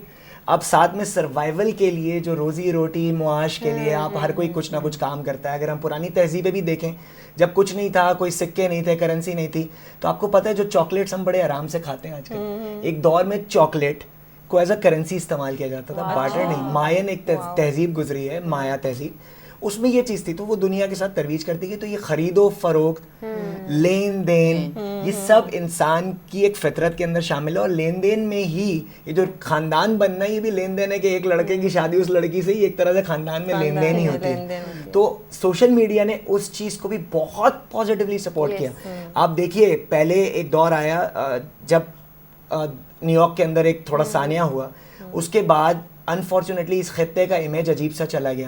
اب ساتھ میں سروائیول کے لیے جو روزی روٹی معاش کے لیے آپ ہر کوئی کچھ نہ کچھ کام کرتا ہے. اگر ہم پرانی تہذیبیں بھی دیکھیں, جب کچھ نہیں تھا, کوئی سکے نہیں تھے, کرنسی نہیں تھی, تو آپ کو پتہ ہے جو چاکلیٹس ہم بڑے آرام سے کھاتے ہیں آج کل, ایک دور میں چاکلیٹ کو ایز اے کرنسی استعمال کیا جاتا تھا, بارٹر نہیں. ماین ایک تہذیب گزری ہے, مایا تہذیب, اس میں یہ چیز تھی تو وہ دنیا کے ساتھ ترویج کرتی گئی. تو یہ خرید و فروخت, لین دین, یہ سب انسان کی ایک فطرت کے اندر شامل ہے. اور لین دین میں ہی یہ جو خاندان بننا ہے یہ بھی لین دین ہے کہ ایک لڑکے کی شادی اس لڑکی سے ہی ایک طرح سے خاندان میں لین دین ہی ہوتی ہے. تو سوشل میڈیا نے اس چیز کو بھی بہت پازیٹیولی سپورٹ کیا. آپ دیکھیے پہلے ایک دور آیا جب نیو یارک کے اندر ایک تھوڑا سانیہ ہوا, اس کے بعد انفارچونیٹلی اس خطے کا امیج عجیب سا چلا گیا,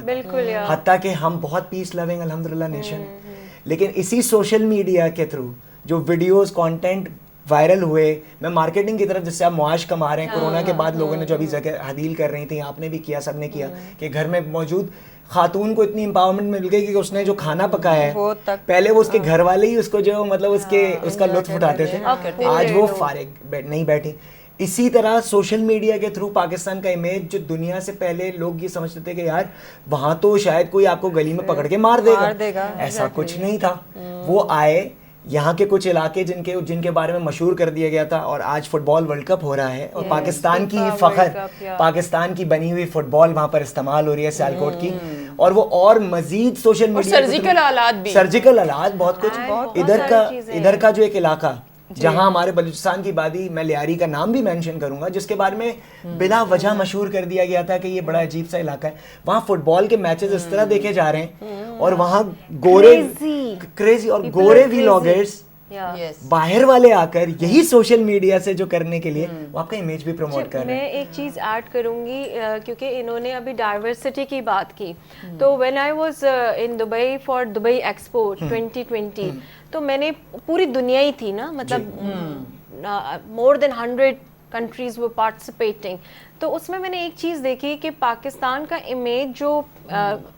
حتیٰ کہ ہم بہت پیس لونگ الحمدللہ نیشن ہے, لیکن اسی سوشل میڈیا کے تھرو جو ویڈیوز کانٹینٹ وائرل ہوئے, میں مارکیٹنگ کی طرف جس سے آپ معاش کما رہے ہیں, کورونا کے بعد لوگوں نے جو ابھی جگہ حدیل کر رہی تھیں, آپ نے بھی کیا, سب نے کیا, کہ گھر میں موجود خاتون کو اتنی امپاورمنٹ مل گئی کہ اس نے جو کھانا پکایا ہے پہلے وہ اس کے گھر والے ہی اس کو جو مطلب اس کا لطف اٹھاتے تھے, آج وہ فارغ نہیں بیٹھی. اسی طرح سوشل میڈیا کے تھرو پاکستان کا امیج جو دنیا سے پہلے لوگ یہ سمجھتے تھے کہ یار وہاں تو شاید کوئی آپ کو گلی میں پکڑ کے مار دے گا, ایسا کچھ نہیں تھا. وہ آئے یہاں کے کچھ علاقے جن کے بارے میں مشہور کر دیا گیا تھا, اور آج فٹ بال ورلڈ کپ ہو رہا ہے اور پاکستان کی فخر, پاکستان کی بنی ہوئی فٹ بال وہاں پر استعمال ہو رہی ہے سیالکوٹ کی, اور وہ اور مزید سوشل میڈیا سرجیکل آلات بہت کچھ. ادھر کا جو ایک علاقہ جہاں ہمارے بلوچستان کی آبادی, میں لیاری کا نام بھی مینشن کروں گا, جس کے بارے میں بلا وجہ مشہور کر دیا گیا تھا کہ یہ بڑا عجیب سا علاقہ ہے, وہاں فٹ بال کے میچز اس طرح دیکھے جا رہے ہیں, اور وہاں گورے کریزی اور گورے ویلاگرز باہر والے آ کر یہی سوشل میڈیا سے جو کرنے کے لیے وہ آپ کا امیج بھی پروموٹ کر رہے ہیں. میں ایک چیز ایڈ کروں گی کیونکہ انہوں نے ابھی ڈائیورسٹی کی بات کی, تو when I was in Dubai for Dubai expo 2020, تو میں نے پوری دنیا ہی تھی نا, مطلب مور دین 100 کنٹریز وہ پارٹیسپیٹنگ, تو اس میں نے ایک چیز دیکھی کہ پاکستان کا امیج جو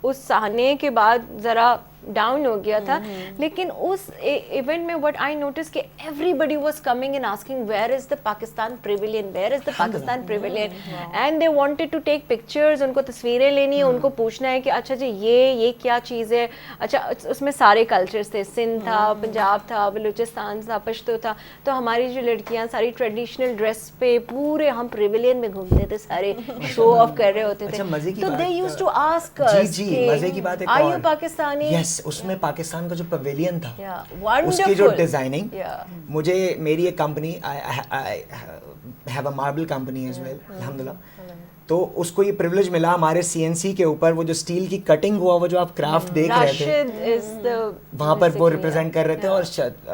اس سہنے کے بعد ذرا ڈاؤن ہو گیا تھا, لیکن اس ایونٹ میں وٹ آئی نوٹس کہ everybody was coming and asking where is the Pakistan pavilion, where is the Pakistan pavilion, and they wanted to take pictures, ان کو تصویریں لینی ہے, ان کو پوچھنا ہے کہ اچھا جی یہ کیا چیز ہے. اچھا اس میں سارے کلچرز تھے, سندھ تھا, پنجاب تھا, بلوچستان تھا, پشتو تھا, تو ہماری جو لڑکیاں ساری ٹریڈیشنل ڈریس پہ پورے ہم پیویلین میں گھومتے تھے, سارے شو آف کر رہے ہوتے تھے. تو دے یوزڈ ٹو آسک اس جی مزے کی بات ہے, آر یو پاکستانی. اس میں پاکستان کا جو پویلین تھا اس کی جو ڈیزائننگ, مجھے میری ایک company have a marble company as well الحمدللہ, تو اس کو یہ پریولیج ملا ہمارے CNC کے اوپر وہ جو اسٹیل کی کٹنگ ہوا, وہ جو آپ کرافٹ دیکھ رہے تھے وہاں پر وہ ریپرزینٹ کر رہے تھے, اور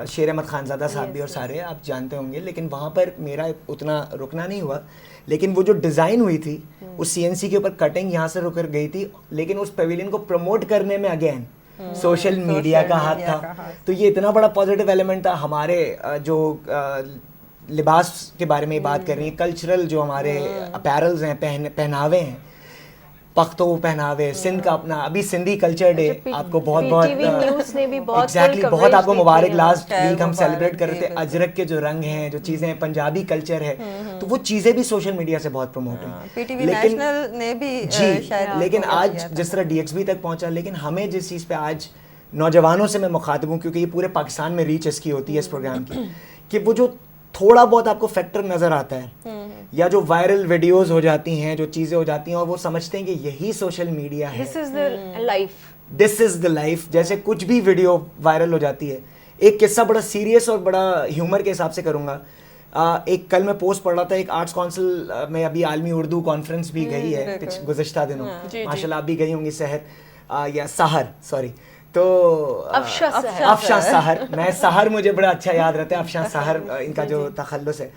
شیر احمد خانزادہ صاحب بھی اور سارے آپ جانتے ہوں گے. لیکن وہاں پر میرا اتنا رکنا نہیں ہوا, لیکن وہ جو ڈیزائن ہوئی تھی اس CNC کے اوپر کٹنگ یہاں سے رک گئی تھی, لیکن اس پیویلین کو پروموٹ کرنے میں اگین سوشل میڈیا کا ہاتھ تھا. تو یہ اتنا بڑا پازیٹیو ایلیمنٹ تھا. ہمارے جو لباس کے بارے میں بات کر رہی ہیں, کلچرل جو ہمارے اپیرلز ہیں, پہناوے ہیں, پختو پہناوے سندھ کا اپنا ابھی سندھی کلچر ڈے آپ کو بہت نیوز نے بھی بہت ایگزیکٹلی بہت آپ کو مبارک. لاسٹ ویک ہم سیلیبریٹ کر رہے تھے اجرک کے جو رنگ ہیں جو چیزیں پنجابی کلچر ہے تو وہ چیزیں بھی سوشل میڈیا سے بہت پروموٹ ہیں. پی ٹی وی نیشنل نے بھی جی لیکن آج جس طرح ڈی ایکس بی تک پہنچا, لیکن ہمیں جس چیز پہ آج نوجوانوں سے میں مخاطب ہوں کیونکہ یہ پورے پاکستان میں ریچ اس کی ہوتی ہے اس پروگرام کی, کہ وہ جو تھوڑا بہت آپ کو فیکٹر نظر آتا ہے یا جو وائرل ویڈیوز ہو جاتی ہیں جو چیزیں ہو جاتی ہیں اور وہ سمجھتے ہیں کہ یہی سوشل میڈیا ہے, دس is the life, this is the life. جیسے کچھ بھی ویڈیو وائرل ہو جاتی ہے. ایک قصہ بڑا سیریس اور بڑا ہیومر کے حساب سے کروں گا. ایک کل میں پوسٹ پڑھ رہا تھا, ایک آرٹس کونسل میں ابھی عالمی اردو کانفرنس بھی گئی ہے گزشتہ دنوں, ماشاء اللہ آپ بھی گئی ہوں گی سحر یا سحر سوری, تو افشاں سحر, میں سحر مجھے بڑا اچھا یاد رہتا ہے, افشاں سحر ان کا جو تخلص ہے.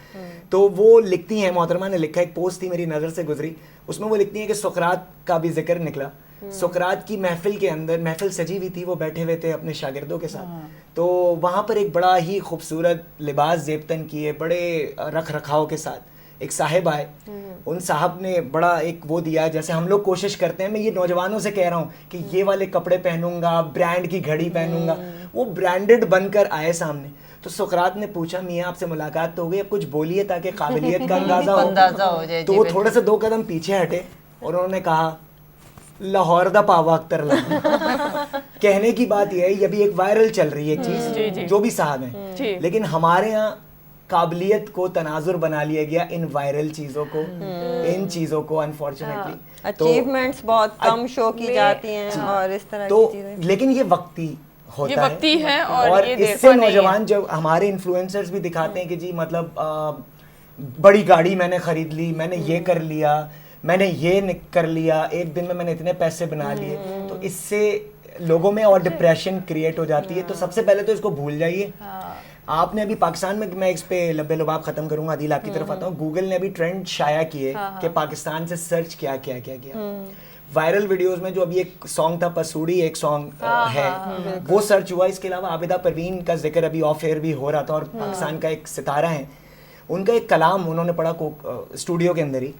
تو وہ لکھتی ہیں, محترمہ نے لکھا, ایک پوسٹ تھی میری نظر سے گزری, اس میں وہ لکھتی ہیں کہ سقراط کا بھی ذکر نکلا. سقراط کی محفل کے اندر, محفل سجی ہوئی تھی, وہ بیٹھے ہوئے تھے اپنے شاگردوں کے ساتھ, تو وہاں پر ایک بڑا ہی خوبصورت لباس زیبتن کیے بڑے رکھ رکھاؤ کے ساتھ ایک صاحب آئے. ان صاحب نے بڑا ایک وہ دیا, جیسے ہم لوگ کوشش کرتے ہیں, میں یہ نوجوانوں سے کہہ رہا ہوں کہ یہ والے کپڑے پہنوں گا, برانڈ کی گھڑی پہنوں گا, وہ برانڈڈ بن کر آئے سامنے. تو سقراط نے پوچھا, میاں آپ سے ملاقات تو ہو گئی, اب کچھ بولیے تاکہ قابلیت کا اندازہ ہو جائے. تو وہ تھوڑے سے 2 قدم پیچھے ہٹے اور انہوں نے کہا لاہور دا پاوا اختر لگا. کہنے کی بات یہ ہے, یہ بھی ایک وائرل چل رہی ہے ایک چیز, جو بھی صاحب ہیں, لیکن ہمارے یہاں قابلیت کو تناظر بنا لیا گیا ان وائرل چیزوں کو, ان چیزوں کو انفارچونیٹلی اچیومنٹس بہت کم شو کی جاتی ہیں اور اس طرح کی چیزیں. لیکن یہ وقتی ہوتا ہے اور اس سے نوجوان جو ہمارے انفلوئنسرز بھی دکھاتے ہیں کہ جی مطلب بڑی گاڑی میں نے خرید لی, میں نے یہ کر لیا, میں نے یہ کر لیا, ایک دن میں نے اتنے پیسے بنا لیے, تو اس سے لوگوں میں اور ڈپریشن کریٹ ہو جاتی ہے. تو سب سے پہلے تو اس کو بھول جائیے. آپ نے ابھی پاکستان میں اس پہ لبے لباب ختم کروں گا, عدیل آپ کی طرف آتا ہوں, گوگل نے ابھی ٹرینڈ شائع کیے کہ پاکستان سے سرچ کیا وائرل ویڈیوز میں. جو ابھی ایک سانگ تھا پسوڑی, ایک سانگ ہے وہ سرچ ہوا. اس کے علاوہ عابدہ پروین کا ذکر ابھی آف ایئر بھی ہو رہا تھا, اور پاکستان کا ایک ستارہ ہے, ان کا ایک کلام انہوں نے پڑھا اسٹوڈیو کے اندر ہی,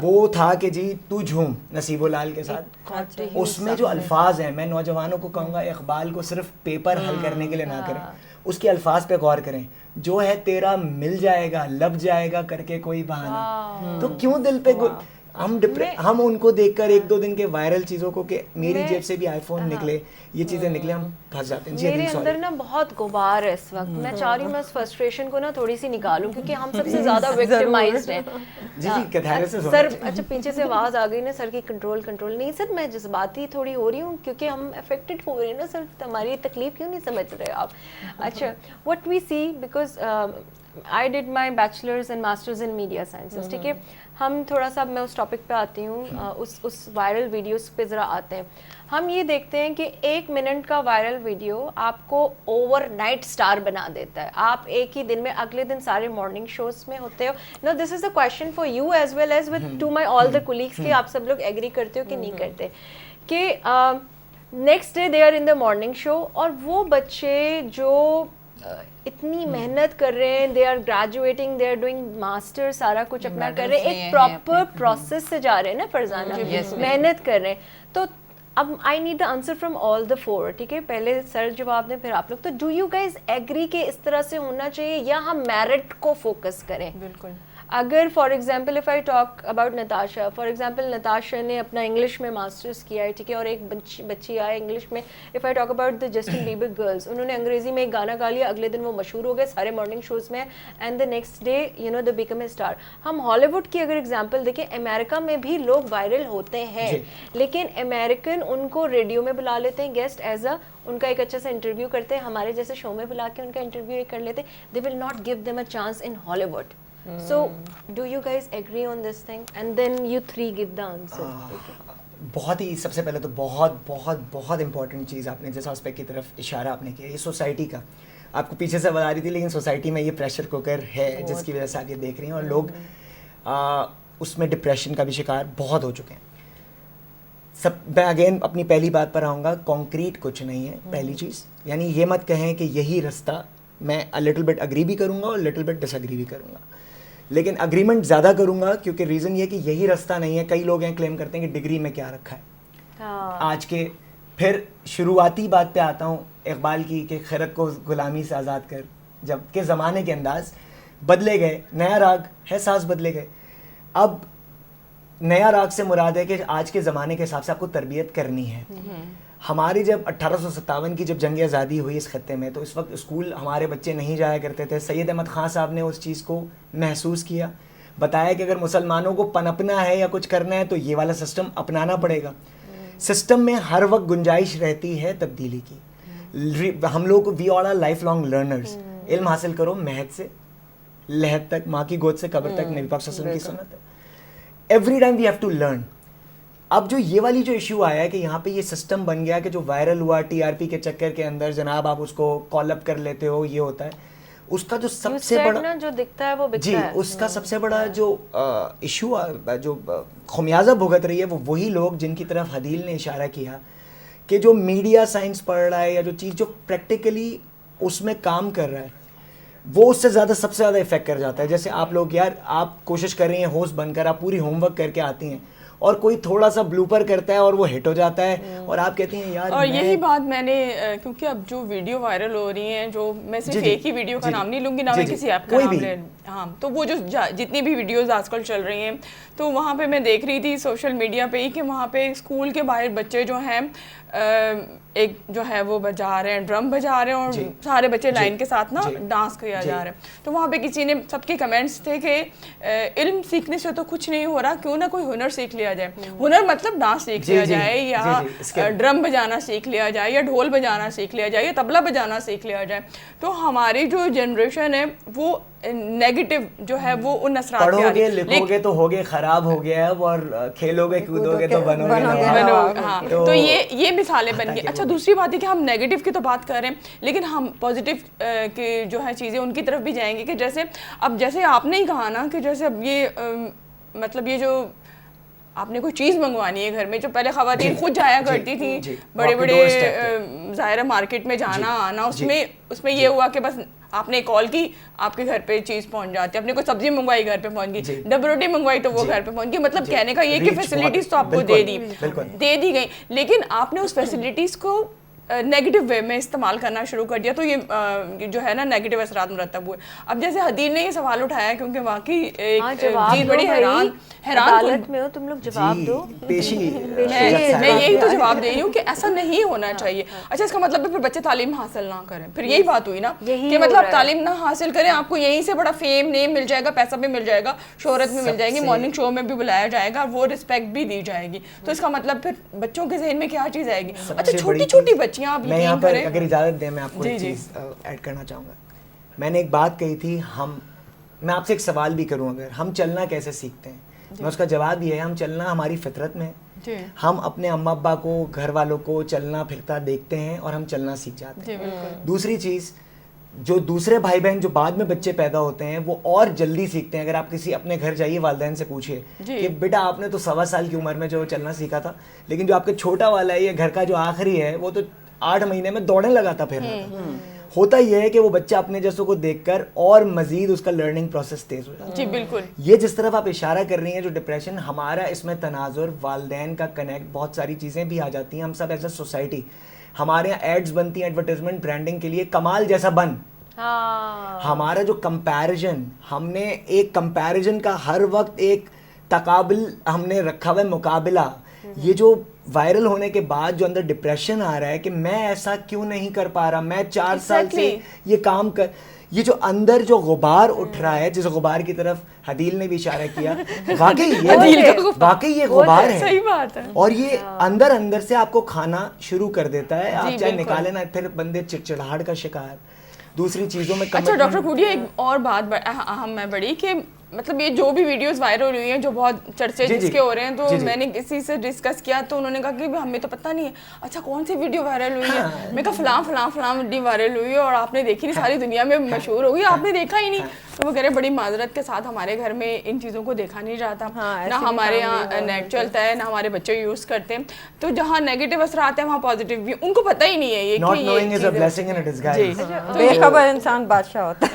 وہ تھا کہ جی تو جھوم نصیب لال کے ساتھ. اس میں جو الفاظ ہیں, میں نوجوانوں کو کہوں گا اقبال کو صرف پیپر حل کرنے کے لیے نہ کریں, اس کے الفاظ پہ غور کریں. جو ہے تیرا مل جائے گا, لب جائے گا کر کے کوئی بہانہ. تو کیوں دل پہ ہم ان کو دیکھ کر 1-2 دن کے وائرل چیزوں کو, کہ میری جیب سے بھی آئی فون نکلے, یہ چیزیں نکلے, ہم پھنس جاتے ہیں. میرے اندر نا بہت غبار ہے اس وقت, میں چاہ رہی ہوں میں اس فرسٹریشن کو نا تھوڑی سی نکالوں, کیونکہ ہم سب سے زیادہ وکٹمائزڈ ہیں. سر اچھا پیچھے سے آواز آ گئی نا سر کی, کنٹرول نہیں سر, میں جذباتی تھوڑی ہو رہی ہوں کیونکہ ہم افیکٹڈ ہو رہے ہیں نا سر, ہماری تکلیف کیوں نہیں سمجھ رہے آپ. اچھا what we see, because I did my bachelor's and master's in media sciences, ٹھیک ہے. ہم تھوڑا سا, میں اس ٹاپک پہ آتی ہوں, اس وائرل ویڈیوز پہ ذرا آتے ہیں. ہم یہ دیکھتے ہیں کہ 1 منٹ کا وائرل ویڈیو آپ کو اوور نائٹ اسٹار بنا دیتا ہے. آپ ایک ہی دن میں, اگلے دن سارے مارننگ شوز میں ہوتے ہو. No this is a question for you as well as with to my all the colleagues, کہ آپ سب لوگ ایگری کرتے ہو کہ نہیں کرتے, کہ next day they are in the morning show, اور وہ بچے جو اتنی محنت کر رہے ہیں, they are graduating, they are doing master, سارا کچھ اپنا کر رہے ہیں, ایک پراپر پروسیس سے جا رہے ہیں نا فرزانہ, محنت کر رہے ہیں. تو اب I need the answer from all the 4, ٹھیک ہے. پہلے سر جواب دیں, پھر آپ لوگ. تو ڈو یو گائز ایگری کہ اس طرح سے ہونا چاہیے, یا ہم میرٹ کو فوکس کریں؟ بالکل. اگر for example if I talk about Natasha, for example Natasha نے اپنا انگلش میں ماسٹرس کیا ہے, ٹھیک ہے, اور ایک بچی آئے انگلش میں. If I talk about the Justin Bieber girls, انہوں نے انگریزی میں ایک گانا گا لیا, اگلے دن وہ مشہور ہو گئے, سارے مارننگ شوز میں, and the next day you know they became a star. ہم ہالی ووڈ کی اگر ایگزامپل دیکھیں, امریکہ میں بھی لوگ وائرل ہوتے ہیں, لیکن امریکن ان کو ریڈیو میں بلا لیتے ہیں گیسٹ ایز اے, ان کا ایک اچھا سا انٹرویو کرتے ہیں, ہمارے جیسے شو میں بلا کے ان کا انٹرویو کر لیتے, they will not give them a chance in Hollywood. So do you guys agree on this thing, and then you 3 give the answer. بہت ہی, سب سے پہلے تو بہت بہت بہت امپورٹنٹ چیز آپ نے جس اسپیکٹ کی طرف اشارہ آپ نے کیا, یہ سوسائٹی کا. آپ کو پیچھے سے بتا رہی تھی, لیکن سوسائٹی میں یہ پریشر کوکر ہے جس کی وجہ سے آپ یہ دیکھ رہی ہیں, اور لوگ اس میں ڈپریشن کا بھی شکار بہت ہو چکے ہیں. میں اگین اپنی پہلی بات پر آؤں گا, کانکریٹ کچھ نہیں ہے پہلی چیز. یعنی یہ مت کہیں کہ یہی رستہ, میں لٹل بٹ اگری بھی کروں گا اور لٹل بٹ ڈس اگری بھی کروں گا, لیکن اگریمنٹ زیادہ کروں گا کیونکہ ریزن یہ کہ یہی راستہ نہیں ہے. کئی لوگ ہیں کلیم کرتے ہیں کہ ڈگری میں کیا رکھا ہے آج کے. پھر شروعاتی بات پہ آتا ہوں اقبال کی کہ خرد کو غلامی سے آزاد کر, جب کہ زمانے کے انداز بدلے گئے, نیا راگ ہے ساز بدلے گئے. اب نیا راگ سے مراد ہے کہ آج کے زمانے کے حساب سے آپ کو تربیت کرنی ہے. ہماری جب 1857 کی جب جنگ آزادی ہوئی اس خطے میں, تو اس وقت اسکول ہمارے بچے نہیں جایا کرتے تھے. سید احمد خان صاحب نے اس چیز کو محسوس کیا, بتایا کہ اگر مسلمانوں کو پنپنا ہے یا کچھ کرنا ہے تو یہ والا سسٹم اپنانا پڑے گا. سسٹم میں ہر وقت گنجائش رہتی ہے تبدیلی کی. ہم لوگ وی آل آر لائف لانگ لرنرز. علم حاصل کرو مہد سے لحد تک, ماں کی گود سے قبر تک, نبی پاک صلی اللہ علیہ وسلم کی سنت ہے. Every time we have to learn. اب جو یہ والی جو ایشو آیا ہے کہ یہاں پہ یہ سسٹم بن گیا کہ جو وائرل ہوا ٹی آر پی کے چکر کے اندر, جناب آپ اس کو کال اپ کر لیتے ہو, یہ ہوتا ہے. اس کا جو سب سے بڑا جو دکھتا ہے وہ جی اس کا سب سے بڑا جو ایشو جو خمیازہ بھگت رہی ہے وہ وہی لوگ جن کی طرف حدیل نے اشارہ کیا کہ جو میڈیا سائنس پڑھ رہا ہے یا جو چیز جو پریکٹیکلی اس میں کام کر رہا ہے وہ اس سے زیادہ سب سے زیادہ افیکٹ کر جاتا ہے. جیسے آپ لوگ یار آپ کوشش کر رہی ہیں ہوسٹ بن کر, آپ پوری ہوم ورک کر کے آتی ہیں اور کوئی تھوڑا سا بلوپر کرتا ہے اور وہ ہٹ ہو جاتا ہے اور آپ کہتی ہیں یار. اور یہی بات میں نے, کیونکہ اب جو ویڈیو وائرل ہو رہی ہیں, جو میں صرف ایک ہی ویڈیو کا نام نہیں لوں گی, نہ میں کسی ایپ کا نام لے, ہاں, تو وہ جو جتنی بھی ویڈیوز آج کل چل رہی ہیں, تو وہاں پہ میں دیکھ رہی تھی سوشل میڈیا پہ ہی کہ وہاں پہ اسکول کے باہر بچے جو ہیں ایک جو ہے وہ بجا رہے ہیں, ڈرم بجا رہے ہیں, اور سارے بچے لائن کے ساتھ نا ڈانس کیا جا رہا ہے. تو وہاں پہ کسی نے, سب کے کمنٹس تھے کہ علم سیکھنے سے تو کچھ نہیں ہو رہا, کیوں نہ کوئی ہنر سیکھ لیا جائے. ہنر مطلب ڈانس سیکھ لیا جائے, یا ڈرم بجانا سیکھ لیا جائے, یا ڈھول بجانا سیکھ لیا جائے, یا طبلہ بجانا سیکھ لیا جائے. تو ہماری جو جنریشن ہے وہ نیگیٹو جو ہے وہ ان اثرات پڑھو گے لکھو گے تو ہوگے خراب ہو گیا ہے, اور کھیلو گے کودو گے تو بنو گے. ہاں, تو یہ مثالیں بن گئی. اچھا, دوسری بات ہے کہ ہم نیگیٹو کی تو بات کر رہے ہیں, لیکن ہم پازیٹیو کی جو ہے چیزیں ان کی طرف بھی جائیں گے. کہ جیسے اب جیسے آپ نے ہی کہا نا کہ جیسے اب یہ مطلب یہ جو آپ نے کوئی چیز منگوانی ہے گھر میں, جو پہلے خواتین خود جایا کرتی تھیں بڑے بڑے ظاہر مارکیٹ میں جانا آنا, اس میں یہ ہوا کہ بس آپ نے کال کی, آپ کے گھر پہ چیز پہنچ جاتی ہے. آپ نے کوئی سبزی منگوائی گھر پہ پہنچ گئی, ڈبل روٹی منگوائی تو وہ گھر پہ پہنچ گئی. مطلب کہنے کا یہ کہ فیسلٹیز تو آپ کو دے دی گئی, لیکن آپ نے اس فیسلٹیز کو نیگیٹو وے میں استعمال کرنا شروع کر دیا, تو یہ جو ہے نا نیگیٹو اثرات مرتب ہوئے. اب جیسے حدیل نے یہ سوال اٹھایا, کیونکہ واقعی ایک چیز بڑی حیران عدالت میں ہو تم لوگ جواب دو. میں یہی تو جواب دے رہی ہوں کہ ایسا نہیں ہونا چاہیے. اچھا, اس کا مطلب ہے پھر بچے تعلیم حاصل نہ کریں, پھر یہی بات ہوئی نا کہ مطلب تعلیم نہ حاصل کریں, آپ کو یہیں سے بڑا فیم نیم مل جائے گا, پیسہ بھی مل جائے گا, شہرت بھی مل جائے گی, مارننگ شو میں بھی بلایا جائے گا, وہ رسپیکٹ بھی دی جائے گی. تو اس کا مطلب پھر بچوں کے ذہن میں کیا چیز آئے گی. اچھا, چھوٹی چھوٹی بچیاں, آپ یقین کریں, اگر اجازت دیں میں آپ کو ایک چیز ایڈ کرنا چاہوں گا. میں نے ایک بات کہی تھی, میں آپ سے ایک سوال بھی کروں, اگر ہم چلنا کیسے سیکھتے ہیں, میں اس کا جواب یہ ہے, ہم چلنا ہماری فطرت میں ہے. ہم اپنے اماں ابا کو, گھر والوں کو چلنا پھرتا دیکھتے ہیں اور ہم چلنا سیکھ جاتے ہیں. دوسری چیز, جو دوسرے بھائی بہن جو بعد میں بچے پیدا ہوتے ہیں وہ اور جلدی سیکھتے ہیں. اگر آپ کسی اپنے گھر جائیے, والدین سے پوچھیے کہ بیٹا آپ نے تو 1.25 سال کی عمر میں جو چلنا سیکھا تھا, لیکن جو آپ کا چھوٹا والا ہے, یہ گھر کا جو آخری ہے, وہ تو 8 مہینے میں دوڑنے لگا تھا. پھر ہوتا یہ ہے کہ وہ بچہ اپنے جیسوں کو دیکھ کر اور مزید اس کا لرننگ پروسیس تیز ہو جاتا ہے. جی بالکل. یہ جس طرف آپ اشارہ کر رہی ہیں, جو ڈپریشن, ہمارا اس میں تناظر, والدین کا کنیکٹ, بہت ساری چیزیں بھی آ جاتی ہیں. ہم سب ایز اے سوسائٹی, ہمارے یہاں ایڈز بنتی ہیں ایڈورٹائزمنٹ برانڈنگ کے لیے, کمال جیسا بن. ہمارا جو کمپیریزن, ہم نے ایک کمپیریزن کا ہر وقت ایک تقابل ہم نے رکھا ہوا ہے, مقابلہ. یہ جو وائرل ہونے کے بعد جو اندر ڈپریشن آ رہا ہے کہ میں ایسا کیوں نہیں کر پا رہا, میں 4 سال سے یہ کام کر, یہ جو اندر جو غبار اٹھ رہا ہے, جس غبار کی طرف حدیل نے بھی اشارہ کیا, واقعی یہ غبار ہے. صحیح بات ہے. اور یہ اندر سے آپ کو کھانا شروع کر دیتا ہے, آپ چاہے نکالے نہ, پھر بندے چڑچڑاہٹ کا شکار, دوسری چیزوں میں. اچھا ڈاکٹر کوڈیا, ایک اور بات اہم ہے بڑی, کہ مطلب یہ جو بھی ویڈیوز وائرل ہوئی ہیں, جو بہت چرچے جس کے ہو رہے ہیں, تو میں نے کسی سے ڈسکس کیا تو انہوں نے کہا کہ ہمیں تو پتہ نہیں ہے. اچھا, کون سی ویڈیو وائرل ہوئی ہے؟ میں کہا فلاں ویڈیو وائرل ہوئی ہے اور آپ نے دیکھی نہیں, ساری دنیا میں مشہور ہو گئی, آپ نے دیکھا ہی نہیں. تو وہ کہہ رہے بڑی معذرت کے ساتھ ہمارے گھر میں ان چیزوں کو دیکھا نہیں جاتا, نہ ہمارے یہاں نیٹ چلتا ہے, نہ ہمارے بچے یوز کرتے ہیں. تو جہاں نیگیٹو اثرات ہیں وہاں پازیٹیو بھی, ان کو پتہ ہی نہیں ہے یہ بے خبر انسان بادشاہ ہوتا ہے.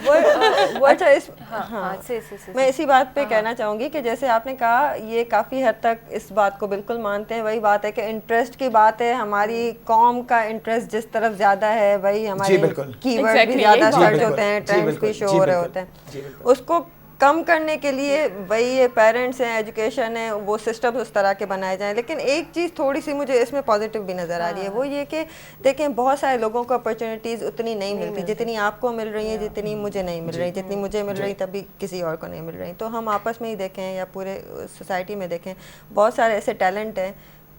میں اسی بات پہ کہنا چاہوں گی کہ جیسے آپ نے کہا یہ کافی حد تک اس بات کو بالکل مانتے ہیں. وہی بات ہے کہ انٹرسٹ کی بات ہے, ہماری قوم کا انٹرسٹ جس طرف زیادہ ہے وہی ہمارے کی ورڈ بھی زیادہ سرچ ہوتے ہیں, ٹرینڈس بھی شو ہو رہے ہوتے ہیں. اس کو کم کرنے کے لیے وہی یہ پیرنٹس ہیں, ایجوکیشن ہے, وہ سسٹم اس طرح کے بنائے جائیں. لیکن ایک چیز تھوڑی سی مجھے اس میں پازیٹیو بھی نظر آ رہی ہے, وہ یہ کہ دیکھیں بہت سارے لوگوں کو اپرچونیٹیز اتنی نہیں ملتی جتنی آپ کو مل رہی ہیں, جتنی مجھے نہیں مل رہی, جتنی مجھے مل رہی تبھی کسی اور کو نہیں مل رہی. تو ہم آپس میں ہی دیکھیں یا پورے سوسائٹی میں دیکھیں, بہت سارے ایسے ٹیلنٹ ہیں,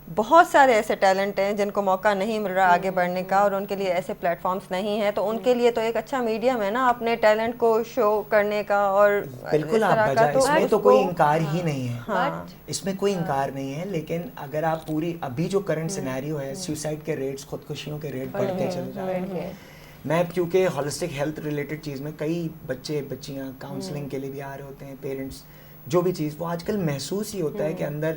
بہت سارے ایسے ٹیلنٹ ہیں جن کو موقع نہیں مل رہا آگے بڑھنے کا, اور ان کے لیے ایسے پلیٹ فارمز نہیں ہیں. تو ان کے لیے تو ایک اچھا میڈیم ہے نا اپنے ٹیلنٹ کو شو کرنے کا. اور بالکل آپ بجا, اس میں تو کوئی انکار ہی نہیں ہے, اس میں کوئی انکار نہیں ہے. لیکن اگر آپ پوری ابھی جو کرنٹ سینیریو ہے, سوسائڈ کے ریٹس, خودکشیوں کے ریٹ بڑھتے چلے جا رہے ہیں. میں کیونکہ ہولسٹک ہیلتھ ریلیٹڈ چیز میں کئی بچے بچیاں کاؤنسلنگ کے لیے بھی آ رہے ہوتے ہیں, پیرنٹس جو بھی چیز, وہ آج کل محسوس ہی ہوتا ہے کہ اندر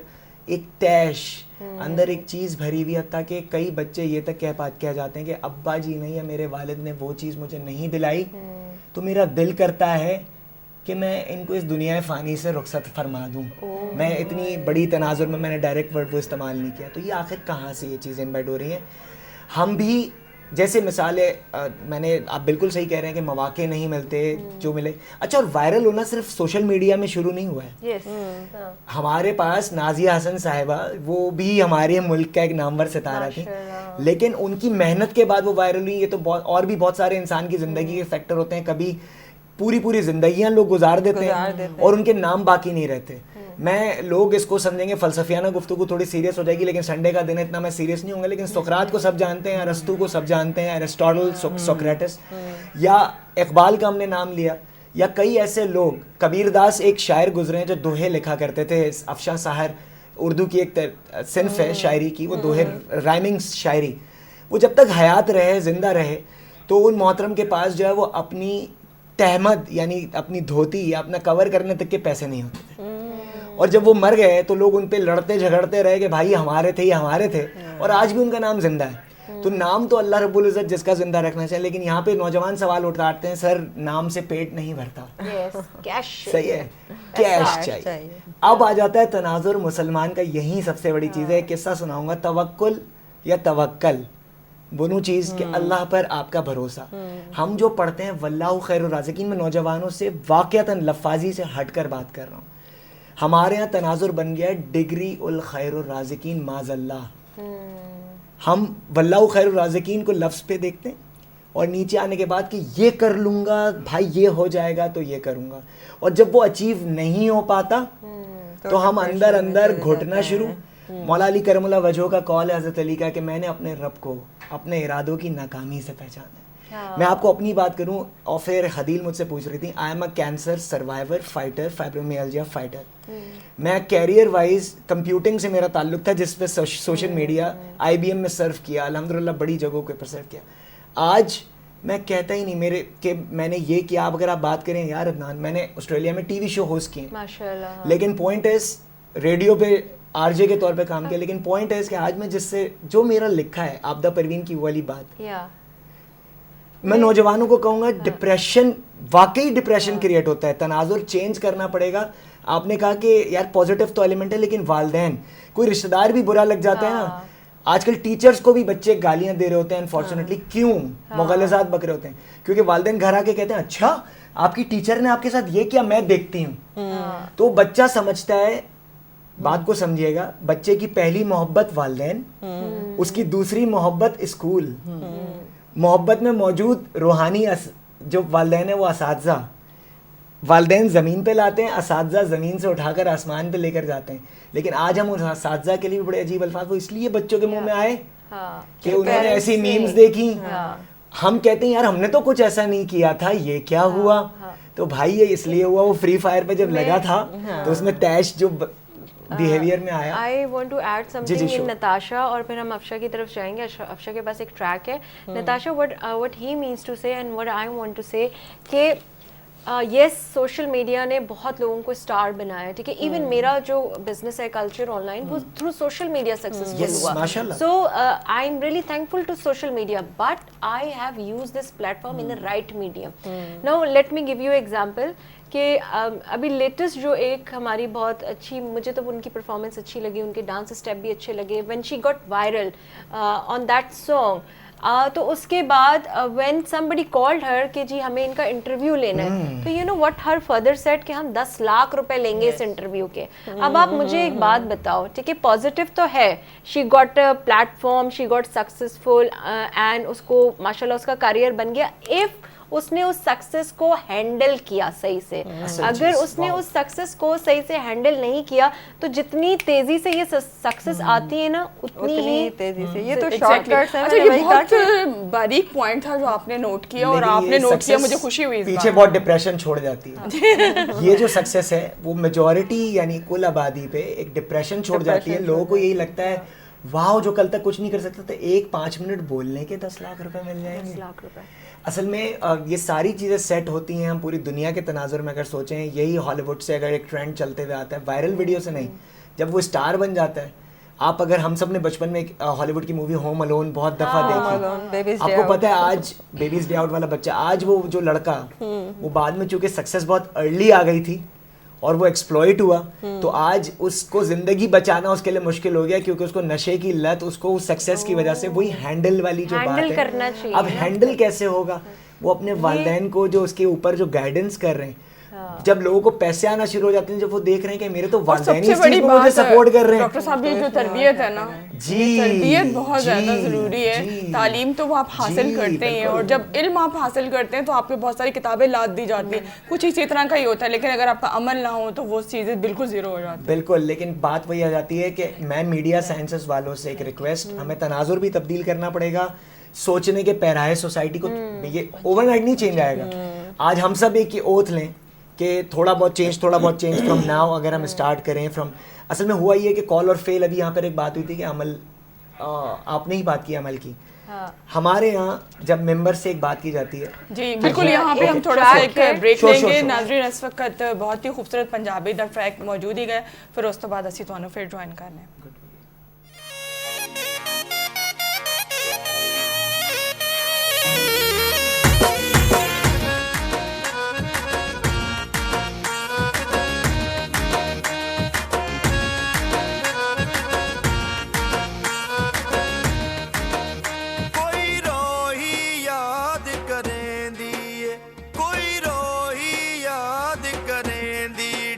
ایک تیش, اندر ایک چیز بھری ہوئی, حتیٰ کہ کئی بچے یہ تک کہہ جاتے ہیں کہ ابا جی نے یا میرے والد نے وہ چیز مجھے نہیں دلائی تو میرا دل کرتا ہے کہ میں ان کو اس دنیا فانی سے رخصت فرما دوں. میں اتنی بڑی تناظر میں نے ڈائریکٹ ورڈ وہ استعمال نہیں کیا. تو یہ آخر کہاں سے یہ چیزیں امبیڈ ہو رہی ہیں؟ ہم بھی جیسے مثالیں, میں نے, آپ بالکل صحیح کہہ رہے ہیں کہ مواقع نہیں ملتے جو ملے. اچھا, اور وائرل ہونا صرف سوشل میڈیا میں شروع نہیں ہوا ہے. ہمارے پاس نازیہ حسن صاحبہ, وہ بھی ہمارے ملک کا ایک نامور ستارہ تھی, لیکن ان کی محنت کے بعد وہ وائرل ہوئی. یہ تو اور بھی بہت سارے انسان کی زندگی کے فیکٹر ہوتے ہیں, کبھی پوری زندگیاں لوگ گزار دیتے ہیں اور ان کے نام باقی نہیں رہتے. میں لوگ اس کو سمجھیں گے فلسفیانہ گفتگو تھوڑی سیریس ہو جائے گی, لیکن سنڈے کا دن ہے اتنا میں سیریس نہیں ہوں گا. لیکن سقراط کو سب جانتے ہیں, ارسطو کو سب جانتے ہیں, ایرسٹاٹل, سوکریٹس, یا اقبال کا ہم نے نام لیا, یا کئی ایسے لوگ. کبیر داس ایک شاعر گزرے ہیں جو دوہے لکھا کرتے تھے. افشاں سحر اردو کی ایک صنف ہے شاعری کی, وہ دوہے رائمنگ شاعری. وہ جب تک حیات رہے, زندہ رہے, تو ان محترم کے پاس جو ہے وہ اپنی تہمد یعنی اپنی دھوتی یا اپنا کور کرنے تک کے پیسے نہیں ہوتے تھے. اور جب وہ مر گئے تو لوگ ان پہ لڑتے جھگڑتے رہے کہ بھائی ہمارے تھے, یہ ہمارے تھے, اور آج بھی ان کا نام زندہ ہے. تو نام تو اللہ رب العزت جس کا زندہ رکھنا چاہیے, لیکن یہاں پہ نوجوان سوال اٹھاتے ہیں, سر نام سے پیٹ نہیں بھرتا. صحیح ہے, کیش چاہیے. اب آ جاتا ہے تناظر مسلمان کا, یہی سب سے بڑی چیز ہے. ایک قصہ سناؤں گا, توکل یا توکل, دونوں چیز کہ اللہ پر آپ کا بھروسہ. ہم جو پڑھتے ہیں واللہ خیر الرازقین, میں نوجوانوں سے واقعتاً لفاظی سے ہٹ کر بات کر رہا ہوں. ہمارے ہاں تناظر بن گیا ہے ڈگری الخیر الرازقین معاذ اللہ. ہم واللہ خیر الرازقین کو لفظ پہ دیکھتے ہیں اور نیچے آنے کے بعد کہ یہ کر لوں گا بھائی, یہ ہو جائے گا تو یہ کروں گا, اور جب وہ اچیو نہیں ہو پاتا تو ہم اندر گھٹنا شروع. مولا علی کرم اللہ وجہہ کا قول ہے حضرت علی کا کہ میں نے اپنے رب کو اپنے ارادوں کی ناکامی سے پہچانا ہے. میں آپ کو اپنی بات کروں, اور پھر حدیل مجھ سے پوچھ رہی تھی, I am a cancer survivor fighter, fibromyalgia fighter. میں کیریئر وائز کمپیوٹنگ سے میرا تعلق تھا, جس پہ social media I B M میں سرو کیا, الحمدللہ بڑی جگہوں کے اوپر سرو کیا. آج میں کہتا ہی نہیں میرے کہ میں نے یہ کیا. اب اگر آپ بات کریں یار عدنان, میں نے آسٹریلیا میں ٹی وی شو ہوسٹ کیے, لیکن پوائنٹ از ریڈیو پہ آر جے کے طور پہ کام کیا. لیکن پوائنٹ ہے کہ آج میں جس سے جو میرا لکھا ہے, آبدہ پروین کی والی بات, میں نوجوانوں کو کہوں گا ڈپریشن, واقعی ڈپریشن کریٹ ہوتا ہے. تناظر چینج کرنا پڑے گا. آپ نے کہا کہ یار پازیٹیو تو ایلیمنٹ ہے, لیکن والدین, کوئی رشتہ دار بھی برا لگ جاتا ہے نا. آج کل ٹیچرز کو بھی بچے گالیاں دے رہے ہوتے ہیں انفارچونیٹلی. کیوں؟ مغالطات بک رہے ہوتے ہیں, کیونکہ والدین گھر آ کے کہتے ہیں اچھا آپ کی ٹیچر نے آپ کے ساتھ یہ کیا, میں دیکھتی ہوں. تو بچہ سمجھتا ہے, بات کو سمجھیے گا, بچے کی پہلی محبت والدین, اس کی دوسری محبت اسکول, محبت میں موجود روحانی جو والدین ہیں وہ اساتذہ. والدین زمین پہ لاتے ہیں, اساتذہ زمین سے اٹھا کر آسمان پہ لے کر جاتے ہیں. لیکن آج ہم اس اساتذہ کے لیے بھی بڑے عجیب الفاظ وہ اس لیے بچوں کے منہ میں آئے کہ انہوں نے ایسی میمز دیکھی. ہم کہتے ہیں یار ہم نے تو کچھ ایسا نہیں کیا تھا, یہ کیا ہوا. تو بھائی یہ اس لیے ہوا, وہ فری فائر پہ جب لگا تھا تو اس میں تیش جو بیہیویئر میں آیا. I want to add something in Natasha, اور پھر ہم افشا کی طرف جائیں گے. افشا کے پاس ایک ٹریک ہے. Natasha, what he means to say and what I want to say کہ یس سوشل میڈیا نے بہت لوگوں کو اسٹار بنایا, ٹھیک ہے. ایون میرا جو بزنس ہے کلچر آن لائن وہ تھرو سوشل میڈیا سکسیزفل ہوا. So I am really thankful to social media, but I have use this platform in a right medium. Now let me give you example کہ ابھی latest جو ایک ہماری بہت اچھی, مجھے تو ان کی پرفارمنس اچھی لگی, ان کے ڈانس اسٹیپ بھی اچھے لگے, when she got viral on that song. تو اس کے بعد وین somebody called her کہ جی ہمیں ان کا انٹرویو لینا ہے, تو you know what her further said کہ ہم 10 لاکھ روپے لیں گے اس انٹرویو کے. اب آپ مجھے ایک بات بتاؤ, ٹھیک ہے, پازیٹیو تو ہے, she got a platform, she got successful and اس کو ماشاء اللہ اس کا کیریئر بن گیا. if اس نے اس سکسیس کو ہینڈل کیا صحیح سے, اگر اس نے اس سکسیس کو صحیح سے ہینڈل نہیں کیا تو جتنی تیزی سے یہ سکسیس آتی ہے نا اتنی ہی تیزی سے. یہ تو شارٹ کٹس ہیں. اچھا یہ بہت باریک پوائنٹ تھا جو آپ نے نوٹ کیا, اور آپ نے نوٹ کیا, مجھے خوشی ہوئی. پیچھے بہت ڈپریشن چھوڑ جاتی ہے. یہ جو سکسیس ہے وہ میجورٹی یعنی کل آبادی پہ ایک ڈپریشن چھوڑ جاتی ہے. لوگوں کو یہی لگتا ہے واو جو کل تک کچھ نہیں کر سکتا تھا, ایک 5 منٹ بولنے کے 10 لاکھ روپے مل جائیں گے. 10 لاکھ روپے. اصل میں یہ ساری چیزیں سیٹ ہوتی ہیں. ہم پوری دنیا کے تناظر میں اگر سوچیں, یہی ہالی ووڈ سے اگر ایک ٹرینڈ چلتے ہوئے آتا ہے, وائرل ویڈیو سے نہیں, جب وہ اسٹار بن جاتا ہے. آپ اگر ہم سب نے بچپن میں ہالی ووڈ کی مووی ہوم الون بہت دفعہ دیکھی, آپ کو پتہ ہے آج بیبیز ڈے آؤٹ والا بچہ, آج وہ جو لڑکا وہ بعد میں چونکہ سکسیس بہت ارلی آ گئی تھی اور وہ ایکسپلوئٹ ہوا, تو آج اس کو زندگی بچانا اس کے لیے مشکل ہو گیا, کیونکہ اس کو نشے کی لت اس کو سکسیس کی وجہ سے وہی ہینڈل والی جو بات ہے, اب ہینڈل کیسے ہوگا. وہ اپنے والدین کو جو اس کے اوپر جو گائیڈنس کر رہے ہیں, جب لوگوں کو پیسے آنا شروع ہو جاتے ہیں, جب وہ دیکھ رہے ہیں کہ میرے تو والدین اس چیز کو مجھے سپورٹ کر رہے ہیں. ڈاکٹر صاحب یہ جو تربیت ہے نا, تربیت بہت زیادہ ضروری ہے. تعلیم تو وہ آپ حاصل کرتے ہیں, اور جب علم آپ حاصل کرتے ہیں تو آپ کو بہت ساری کتابیں لاد دی جاتی ہیں, کچھ اسی طرح کا ہی ہوتا ہے, لیکن اگر آپ کا عمل نہ ہو تو وہ چیزیں بالکل زیرو ہو جاتی ہیں. بالکل, لیکن بات وہی آ جاتی ہے کہ میں میڈیا سائنسز والوں سے ایک ریکویسٹ, ہمیں تناظر بھی تبدیل کرنا پڑے گا, سوچنے کے پیراہے سوسائٹی کو, یہ اوور نائٹ نہیں چینج آئے گا. آج ہم سب ایک اوتھ لیں کہ تھوڑا بہت چینج فرام ناؤ اگر ہم اسٹارٹ کریں فرام. اصل میں ہوا یہ ہے کہ کال اور فیل, ابھی یہاں پر ایک بات ہوئی تھی کہ عمل, آپ نے ہی بات کی عمل کی. ہمارے یہاں جب ممبر سے ایک بات کی جاتی ہے, جی بالکل, یہاں پہ ہم تھوڑا سا ایک بریک لیں گے. ناظرین اس وقت بہت ہی خوبصورت پنجابی دا ٹریک موجود ہی گئے, پھر اس تو بعد اسی تھانوں پھر جوائن کر لیں.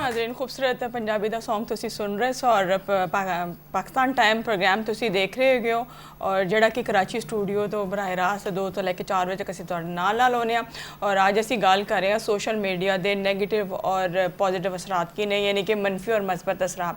ਨਾਜ਼ਰੀਨ ਖੂਬਸੂਰਤ ਪੰਜਾਬੀ ਦਾ Song ਤੁਸੀਂ ਸੁਣ ਰਹੇ ਸੋ ਔਰ ਪਾਕਿਸਤਾਨ ਟਾਈਮ ਪ੍ਰੋਗਰਾਮ ਤੁਸੀਂ ਦੇਖ ਰਹੇ ਹੋ ਔਰ ਜਿਹੜਾ ਕਿ ਕਰਾਚੀ ਸਟੂਡੀਓ ਤੋਂ ਬਰਾਹ ਰਾਸਤ 2 ਤੋਂ ਲੈ ਕੇ 4 ਵਜੇ ਤੱਕ ਅਸੀਂ ਤੁਹਾਡੇ ਨਾਲ ਹੋਣੇ ਆ ਔਰ ਅੱਜ ਅਸੀਂ ਗੱਲ ਕਰ ਰਹੇ ਹਾਂ ਸੋਸ਼ਲ ਮੀਡੀਆ ਦੇ ਨੈਗੇਟਿਵ ਔਰ ਪੋਜ਼ਿਟਿਵ ਅਸਰਾਤ ਕੀ ਨੇ ਯਾਨੀ ਕਿ ਮੰਫੀ ਔਰ ਮਸਬਤ ਅਸਰਾਤ।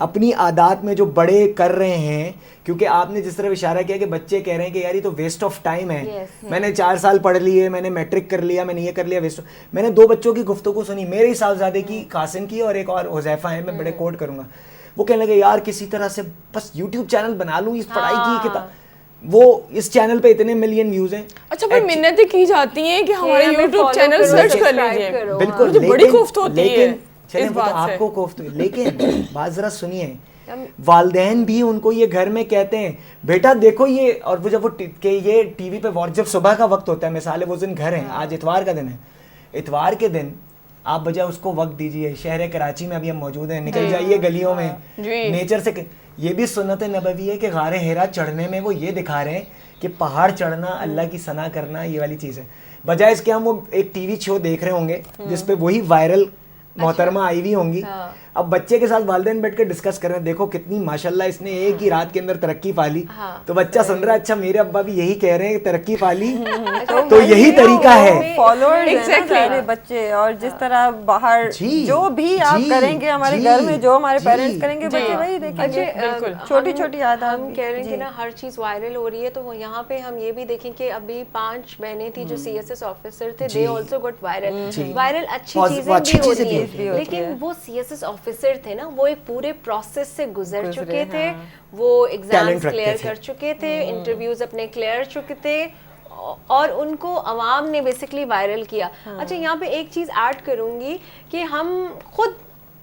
اپنی عادات میں جو بڑے کر رہے ہیں, کیونکہ آپ نے جس طرح اشارہ کیا کہ بچے کہہ رہے ہیں کہ یار یہ تو ویسٹ آف ٹائم ہے, میں نے 4 سال پڑھ لیے, میں نے میٹرک کر لیا, میں نے یہ کر لیا, ویسٹ. میں نے 2 بچوں کی گفتگو سنی, میرے صاحبزادے کی, قاسم کی, اور ایک اور حذیفہ ہے, میں بڑے کوٹ کروں گا. وہ کہنے لگے یار کسی طرح سے بس یوٹیوب چینل بنا لوں, اس پڑھائی کی کتاب, وہ اس چینل پہ اتنے ملین ویوز ہیں. اچھا پھر منتیں کی جاتی ہیں کہ ہمارے یوٹیوب چینل سرچ کر لیجیے. بالکل, بڑی کوفت ہوتی ہے چلیں وہ تو آپ کو کوفت ہوئی, لیکن بات ذرا سنیے, والدین بھی ان کو یہ گھر میں کہتے ہیں بیٹا دیکھو یہ, اور وہ جب وہ کہ یہ ٹی وی پہ جب صبح کا وقت ہوتا ہے, مثال ہے وہ دن گھر ہیں, آج اتوار کا دن ہے, اتوار کے دن آپ بجائے اس کو وقت دیجئے, شہر کراچی میں ابھی ہم موجود ہیں, نکل جائیے گلیوں میں, نیچر سے. یہ بھی سنت نبوی ہے کہ غار ہیرا چڑھنے میں وہ یہ دکھا رہے ہیں کہ پہاڑ چڑھنا, اللہ کی ثنا کرنا, یہ والی چیز ہے. بجائے اس کے ہم وہ ایک ٹی وی شو دیکھ رہے ہوں گے جس پہ وہی وائرل محترمہ آئی ہوئی ہوں گی. اب بچے کے ساتھ والدین بیٹھ کے ڈسکس کر رہے ہیں, دیکھو کتنی ماشاءاللہ اس نے ایک ہی رات کے اندر ترقی پا لی, تو بچہ سن رہا ہے اچھا میرے ابا بھی یہی کہہ رہے ہیں کہ ترقی پا لی, تو یہی طریقہ ہے. فالوورز ہیں سارے بچے, اور جس طرح باہر جو بھی آپ کریں گے ہمارے گھر میں, جو ہمارے پیرنٹس کریں گے بچے وہی دیکھیں گے. چھوٹی چھوٹی عادات ہم کہہ رہے ہیں کہ نا ہر چیز وائرل ہو رہی ہے, تو یہاں پہ ہم یہ بھی دیکھیں کہ ابھی 5 بہنیں تھی جو CSS آفیسر تھے, دے آلسو گٹ وائرل. وائرل اچھی چیزیں بھی ہوتی ہیں, لیکن وہ CSS آفیسر تھے نا, وہ ایک پورے پروسیس سے گزر چکے تھے, وہ ایگزامز کلیئر کر چکے تھے, انٹرویوز اپنے کلیئر چکے تھے, اور ان کو عوام نے بیسکلی وائرل کیا. اچھا یہاں پہ ایک چیز ایڈ کروں گی کہ ہم خود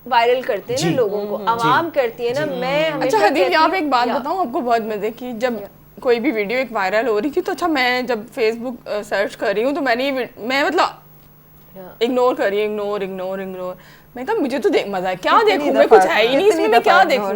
وائرل کرتے ہیں نا لوگوں کو, عوام کرتی ہے نا. میں اچھا حدیث یہاں پہ ایک بات بتاؤں آپ کو بہت مزے کی, جب کوئی بھی ویڈیو ایک وائرل ہو رہی تھی تو اچھا میں جب فیس بک سرچ کر رہی ہوں تو میں مطلب اگنور کر رہی ہوں, اگنور. میں کہا مجھے تو مزہ ہے, کیا دیکھوں میں, کچھ ہے ہی نہیں اس میں کیا دیکھوں.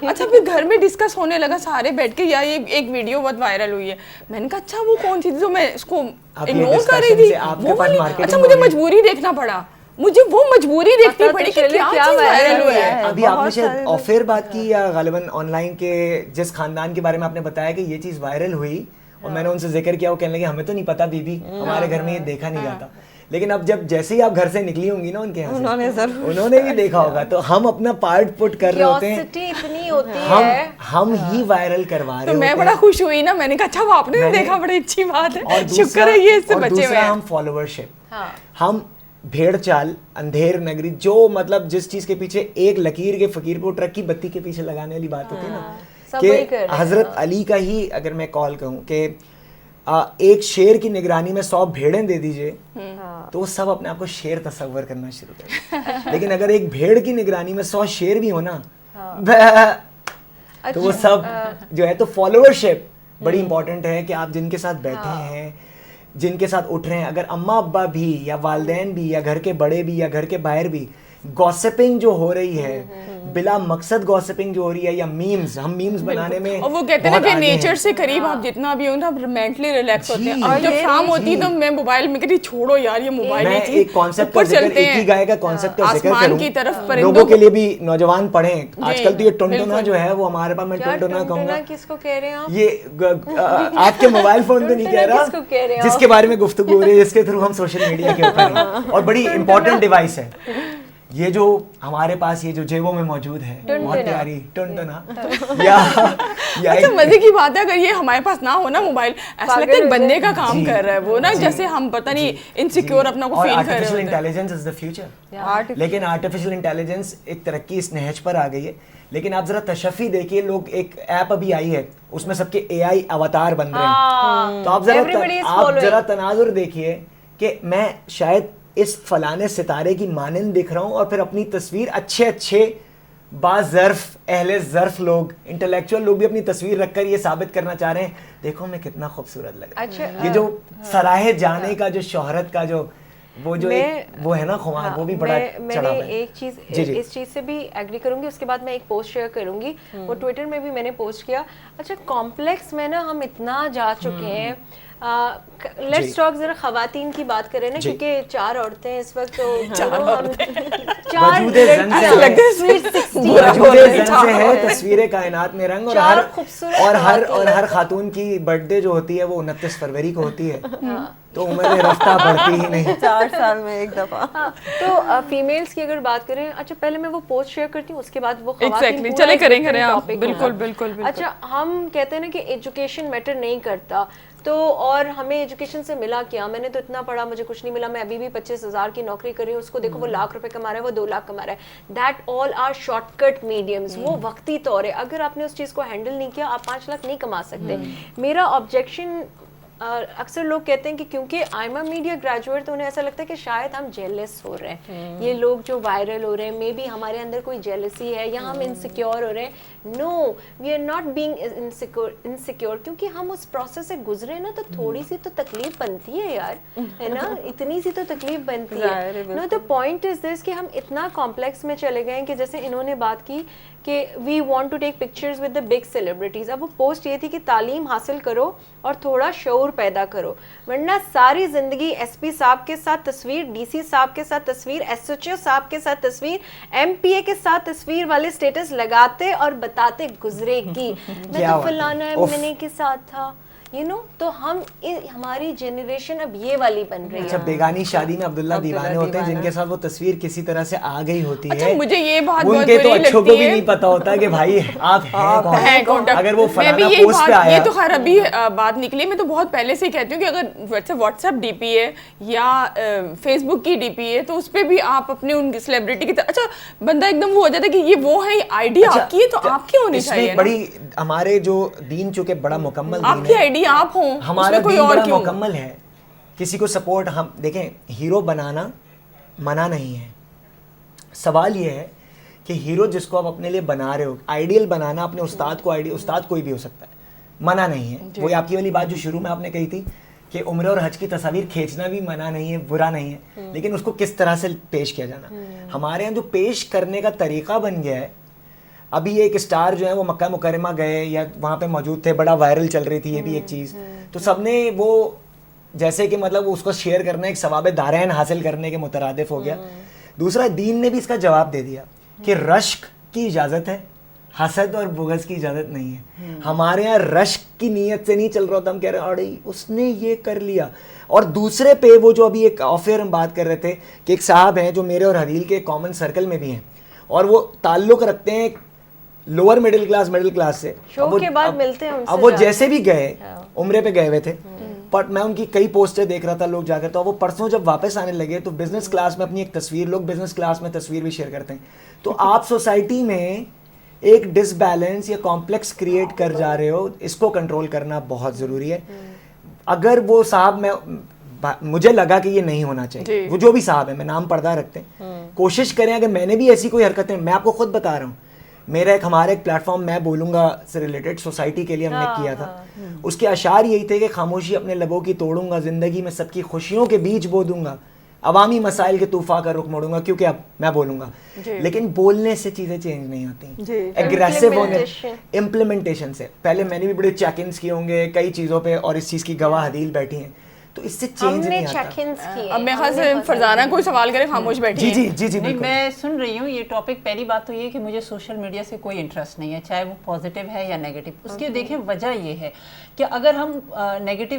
اچھا پھر گھر میں ڈسکس ہونے لگا سارے بیٹھ کے, یا یہ ایک ویڈیو بہت وائرل ہوئی ہے. میں نے کہا اچھا وہ کون سی تھی جو میں اس کو اگنور کر رہی تھی, وہ والی. اچھا مجھے مجبوری دیکھنا پڑا, مجھے وہ مجبوری دیکھنی پڑی کہ کیا چیز وائرل ہوئی ہے. ابھی آپ نے شاید آف ایئر بات کی یا غالباً آن لائن کے جس خاندان کے بارے میں آپ نے بتایا کہ یہ چیز وائرل ہوئی, اور میں نے ان سے ذکر کیا, وہ کہنے لگے ہمیں تو نہیں پتا بی, ہمارے گھر میں یہ دیکھا نہیں جاتا. لیکن اب جب جیسے ہی آپ گھر سے نکلی ہوں گی نا ان کے یہاں سے, انہوں نے بھی دیکھا ہوگا, تو ہم اپنا پارٹ پٹ کر رہے ہوتے ہیں, ہم ہی وائرل کروا رہے ہوتے ہیں. تو میں بڑا خوش ہوئی نا, میں نے کہا اچھا وہ آپ نے دیکھا, بڑی اچھی بات ہے, شکر ہے یہ اس سے بچے ہوئے ہیں. ہم فالوورشپ, ہم بھیڑ چال, اندھیر نگری, جو مطلب جس چیز کے پیچھے ایک لکیر کے فقیر کو ٹرک کی بتی کے پیچھے لگانے والی بات ہوتی ہے نا, کہ حضرت علی کا ہی اگر میں کال کہوں کہ ایک شیر کی نگرانی میں 100 بھیڑیں دے دیجئے, تو وہ سب اپنے آپ کو شیر تصور کرنا شروع کریں. لیکن اگر ایک بھیڑ کی نگرانی میں 100 شیر بھی ہونا, تو وہ سب جو ہے. تو فالوورشپ بڑی امپورٹنٹ ہے, کہ آپ جن کے ساتھ بیٹھے ہیں, جن کے ساتھ اٹھ رہے ہیں, اگر اماں ابا بھی یا والدین بھی یا گھر کے بڑے بھی یا گھر کے باہر بھی, گوسپنگ جو ہو رہی ہے, بلا مقصد گوسپنگ جو ہو رہی ہے, یا میمز, ہم میمز بنانے میں, اور وہ کہتے ہیں کہ نیچر سے قریب آپ جتنا بھی ہو نا مینٹلی ریلیکس ہوتے ہیں. اور جب شام ہوتی تو میں موبائل میں کہتی چھوڑو یار یہ موبائل, میں ایک کانسیپٹ کا ذکر, ایک ہی گائے کا کانسیپٹ کا ذکر آسمان کی طرف کروں, لوگوں کے لیے بھی, نوجوان پڑھیں. آج کل تو یہ ٹنٹنا جو ہے وہ ہمارے پاس, میں ٹنٹنا کہوں گا, کس کو کہہ رہے ہیں آپ؟ یہ آپ کے موبائل فون تو نہیں کہہ رہا, جس کے بارے میں گفتگو ہو رہی ہے, جس کے تھرو ہم سوشل میڈیا کے اوپر ہیں, اور بڑی امپورٹنٹ ڈیوائس ہے یہ جو ہمارے پاس, یہ جو جیبوں میں موجود ہے, بہت پیاری ٹنٹنا. اچھا مزے کی بات ہے, اگر یہ ہمارے پاس نہ ہو نا موبائل, ایسا لگتا ہے ایک بندے کا کام کر رہا ہے وہ نا, جیسے ہم پتہ نہیں انسیکیور اپنا کو فیل کر رہے ہیں. Artificial intelligence is the future, لیکن آرٹیفیشل انٹیلیجنس ایک ترقی اس نہج پر آ گئی ہے. لیکن آپ ذرا تشفی دیکھیے, لوگ ایک ایپ ابھی آئی ہے, اس میں سب کے AI اواتار بن رہے ہیں, تو آپ ذرا تناظر دیکھیے کہ میں شاید اس فلانے ستارے کی مانند دکھ رہا ہوں, اور پھر اپنی تصویر اچھے باظرف اہل ظرف لوگ, انٹلیکچوئل لوگ بھی اپنی تصویر رکھ کر یہ ثابت کرنا چاہ رہے ہیں, دیکھو میں کتنا خوبصورت لگ رہا ہوں. یہ جو سراہے جانے کا جو شہرت کا جو وہ جو وہ ہے نا خمار, وہ بھی بڑا چڑھا ہے. میں ایک چیز اس چیز سے بھی ایگری کروں گی, اس کے بعد میں ایک پوسٹ شیئر کروں گی, وہ ٹویٹر میں بھی میں نے پوسٹ کیا. اچھا کمپلیکس میں نا ہم اتنا جا چکے ہیں, لیٹس ٹاک ذرا خواتین کی بات کریں نا, کیونکہ 4 عورتیں ہیں اس وقت, تو چار وجود زن سے ہے تصویر کائنات میں رنگ, اور ہر خاتون کی برتھ ڈے جو ہوتی ہے وہ 29 فروری کو ہوتی ہے, تو عمر رفتہ بڑھتی ہی نہیں, 4 سال میں ایک دفعہ. تو فیمیلز کی اگر بات کریں, اچھا پہلے میں وہ پوسٹ شیئر کرتی ہوں, اس کے بعد وہ خواتین چلے کریں آپ, بالکل بالکل. اچھا ہم کہتے ہیں نا کہ ایجوکیشن میٹر نہیں کرتا, تو اور ہمیں ایجوکیشن سے ملا کیا, میں نے تو اتنا پڑھا مجھے کچھ نہیں ملا, میں ابھی بھی 25,000 کی نوکری کر رہی ہوں, اس کو دیکھو وہ لاکھ روپے کما رہا ہے, وہ 2 لاکھ کما رہا ہے. That all are short cut mediums, وہ وقتی طور ہے, اگر آپ نے اس چیز کو ہینڈل نہیں کیا آپ 5 لاکھ نہیں کما سکتے. میرا آبجیکشن, اکثر لوگ کہتے ہیں کہ کیونکہ آئی ایم اے میڈیا گریجویٹ تو انہیں ایسا لگتا ہے کہ شاید ہم جیلس ہو رہے ہیں, یہ لوگ جو وائرل ہو رہے ہیں, مے بی ہمارے اندر کوئی جیلسی ہے یا ہم انسیکیور ہو رہے ہیں. No, we are not being insecure, کیونکہ ہم اس پروسیس سے گزرے نا, تو تھوڑی سی تو تکلیف بنتی ہے یار, ہے نا, اتنی سی تو تکلیف بنتی ہے. نو, دا پوائنٹ از دس کہ ہم اتنا کمپلیکس میں چلے گئے ہیں کہ جیسے انہوں نے بات کی کہ we want to take pictures with the big celebrities. اب وہ پوسٹ یہ تھی کہ تعلیم حاصل کرو اور تھوڑا شعور پیدا کرو, ورنہ ساری زندگی ایس پی صاحب کے ساتھ تصویر, ڈی سی صاحب کے ساتھ تصویر, ایس ایچ او صاحب کے ساتھ تصویر, ایم پی اے کے ساتھ تصویر والے اسٹیٹس لگاتے اور بتاتے گزرے گی میں تو فلانا ایم این اے کے ساتھ تھا, یو نو. تو ہماری جنریشن اب یہ والی بن رہی ہے. اچھا بیگانی شادی میں عبداللہ دیوانے ہوتے ہیں جن کے ساتھ وہ تصویر کسی طرح سے آ گئی ہوتی ہے, مجھے یہ بات ان کے تو اچھوں کو بھی نہیں پتا ہوتا کہ بھائی آپ ہیں کون. اگر وہ فلانا پوسٹ پہ آیا, یہ تو خیر ابھی بات نکلی, میں تو بہت پہلے سے ہی کہتی ہوں کہ اگر واٹس ایپ ڈی پی ہے یا فیس بک کی ڈی پی ہے تو اس پہ بھی آپ اپنے ان سیلیبریٹی کی, اچھا بندہ ایک دم وہ ہو جاتا ہے کہ یہ وہ ہے, آئیڈیا آپ کی ہے تو آپ کی ہونی چاہیے. بڑی ہمارے جو دین چونکہ بڑا مکمل دین ہے, آپ کی آئیڈیا آپ ہوں, ہمارا دین بڑا مکمل ہے, کسی کو سپورٹ, ہم دیکھیں ہیرو بنانا منع نہیں ہے, سوال یہ ہے کہ ہیرو جس کو آپ اپنے لیے بنا رہے ہو, آئیڈیل بنانا اپنے استاد کو, استاد کوئی بھی ہو سکتا ہے, منع نہیں ہے. وہ آپ کی والی بات جو شروع میں آپ نے کہی تھی کہ عمرہ اور حج کی تصاویر کھینچنا بھی منع نہیں ہے, برا نہیں ہے, لیکن اس کو کس طرح سے پیش کیا جانا. ہمارے یہاں جو پیش کرنے کا طریقہ بن گیا ہے, ابھی ایک اسٹار جو ہے وہ مکہ مکرمہ گئے یا وہاں پہ موجود تھے, بڑا وائرل چل رہی تھی یہ بھی ایک چیز, تو سب نے وہ جیسے کہ مطلب اس کو شیئر کرنا ایک ثواب دارین حاصل کرنے کے مترادف ہو گیا. دوسرا, دین نے بھی اس کا جواب دے دیا کہ رشک کی اجازت ہے, حسد اور بغض کی اجازت نہیں ہے. ہمارے یہاں رشک کی نیت سے نہیں چل رہا ہوتا, ہم کہہ رہے ہیں اڑی اس نے یہ کر لیا. اور دوسرے پہ وہ جو ابھی ایک آف ایئر ہم بات کر رہے تھے کہ ایک صاحب ہیں جو میرے اور حدیل کے کامن سرکل میں بھی ہیں, اور وہ تعلق رکھتے ہیں لوور مڈل کلاس سے. شو کے بعد ملتے ہیں ان سے, اب وہ جیسے بھی گئے عمرے پہ گئے ہوئے تھے, بٹ میں ان کی کئی پوسٹیں دیکھ رہا تھا لوگ جا کر, تو وہ پرسوں جب واپس آنے لگے تو بزنس کلاس میں اپنی ایک تصویر, لوگ بزنس کلاس میں تصویر بھی شیئر کرتے ہیں. تو آپ سوسائٹی میں ایک ڈس بیلنس یا کمپلیکس کریٹ کر جا رہے ہو, اس کو کنٹرول کرنا بہت ضروری ہے. اگر وہ صاحب, میں مجھے لگا کہ یہ نہیں ہونا چاہیے, وہ جو بھی صاحب ہے, میں نام پردہ رکھتے ہیں, کوشش کریں, اگر میں نے بھی ایسی کوئی حرکتیں, میں آپ کو خود بتا رہا ہوں, میرا ایک ہمارا ایک پلیٹ فارم میں بولوں گا سے ریلیٹڈ سوسائٹی کے لیے ہم نے کیا تھا, اس کے اشعار یہی تھے کہ خاموشی اپنے لبوں کی توڑوں گا, زندگی میں سب کی خوشیوں کے بیچ بو دوں گا, عوامی مسائل کے طوفان کا رخ موڑوں گا, کیونکہ اب میں بولوں گا. لیکن بولنے سے چیزیں چینج نہیں ہوتی, ایگریسو ہونے, امپلیمنٹیشن سے. پہلے میں نے بھی بڑے چیک انس کیے ہوں گے کئی چیزوں پہ, اور اس چیز کی گواہ حدیل بیٹھی ہیں, تو اس سے چینج نہیں آتا. اب میں خاص فرزانہ کوئی سوال کرے خاموش بیٹھی ہیں. جی نہیں, میں سن رہی ہوں یہ ٹاپک. پہلی بات تو یہ کہ مجھے سوشل میڈیا سے کوئی انٹرسٹ نہیں ہے, چاہے وہ پازیٹیو ہے یا نیگیٹو. اس کی دیکھیں وجہ یہ ہے کہ اگر ہم نیگیٹو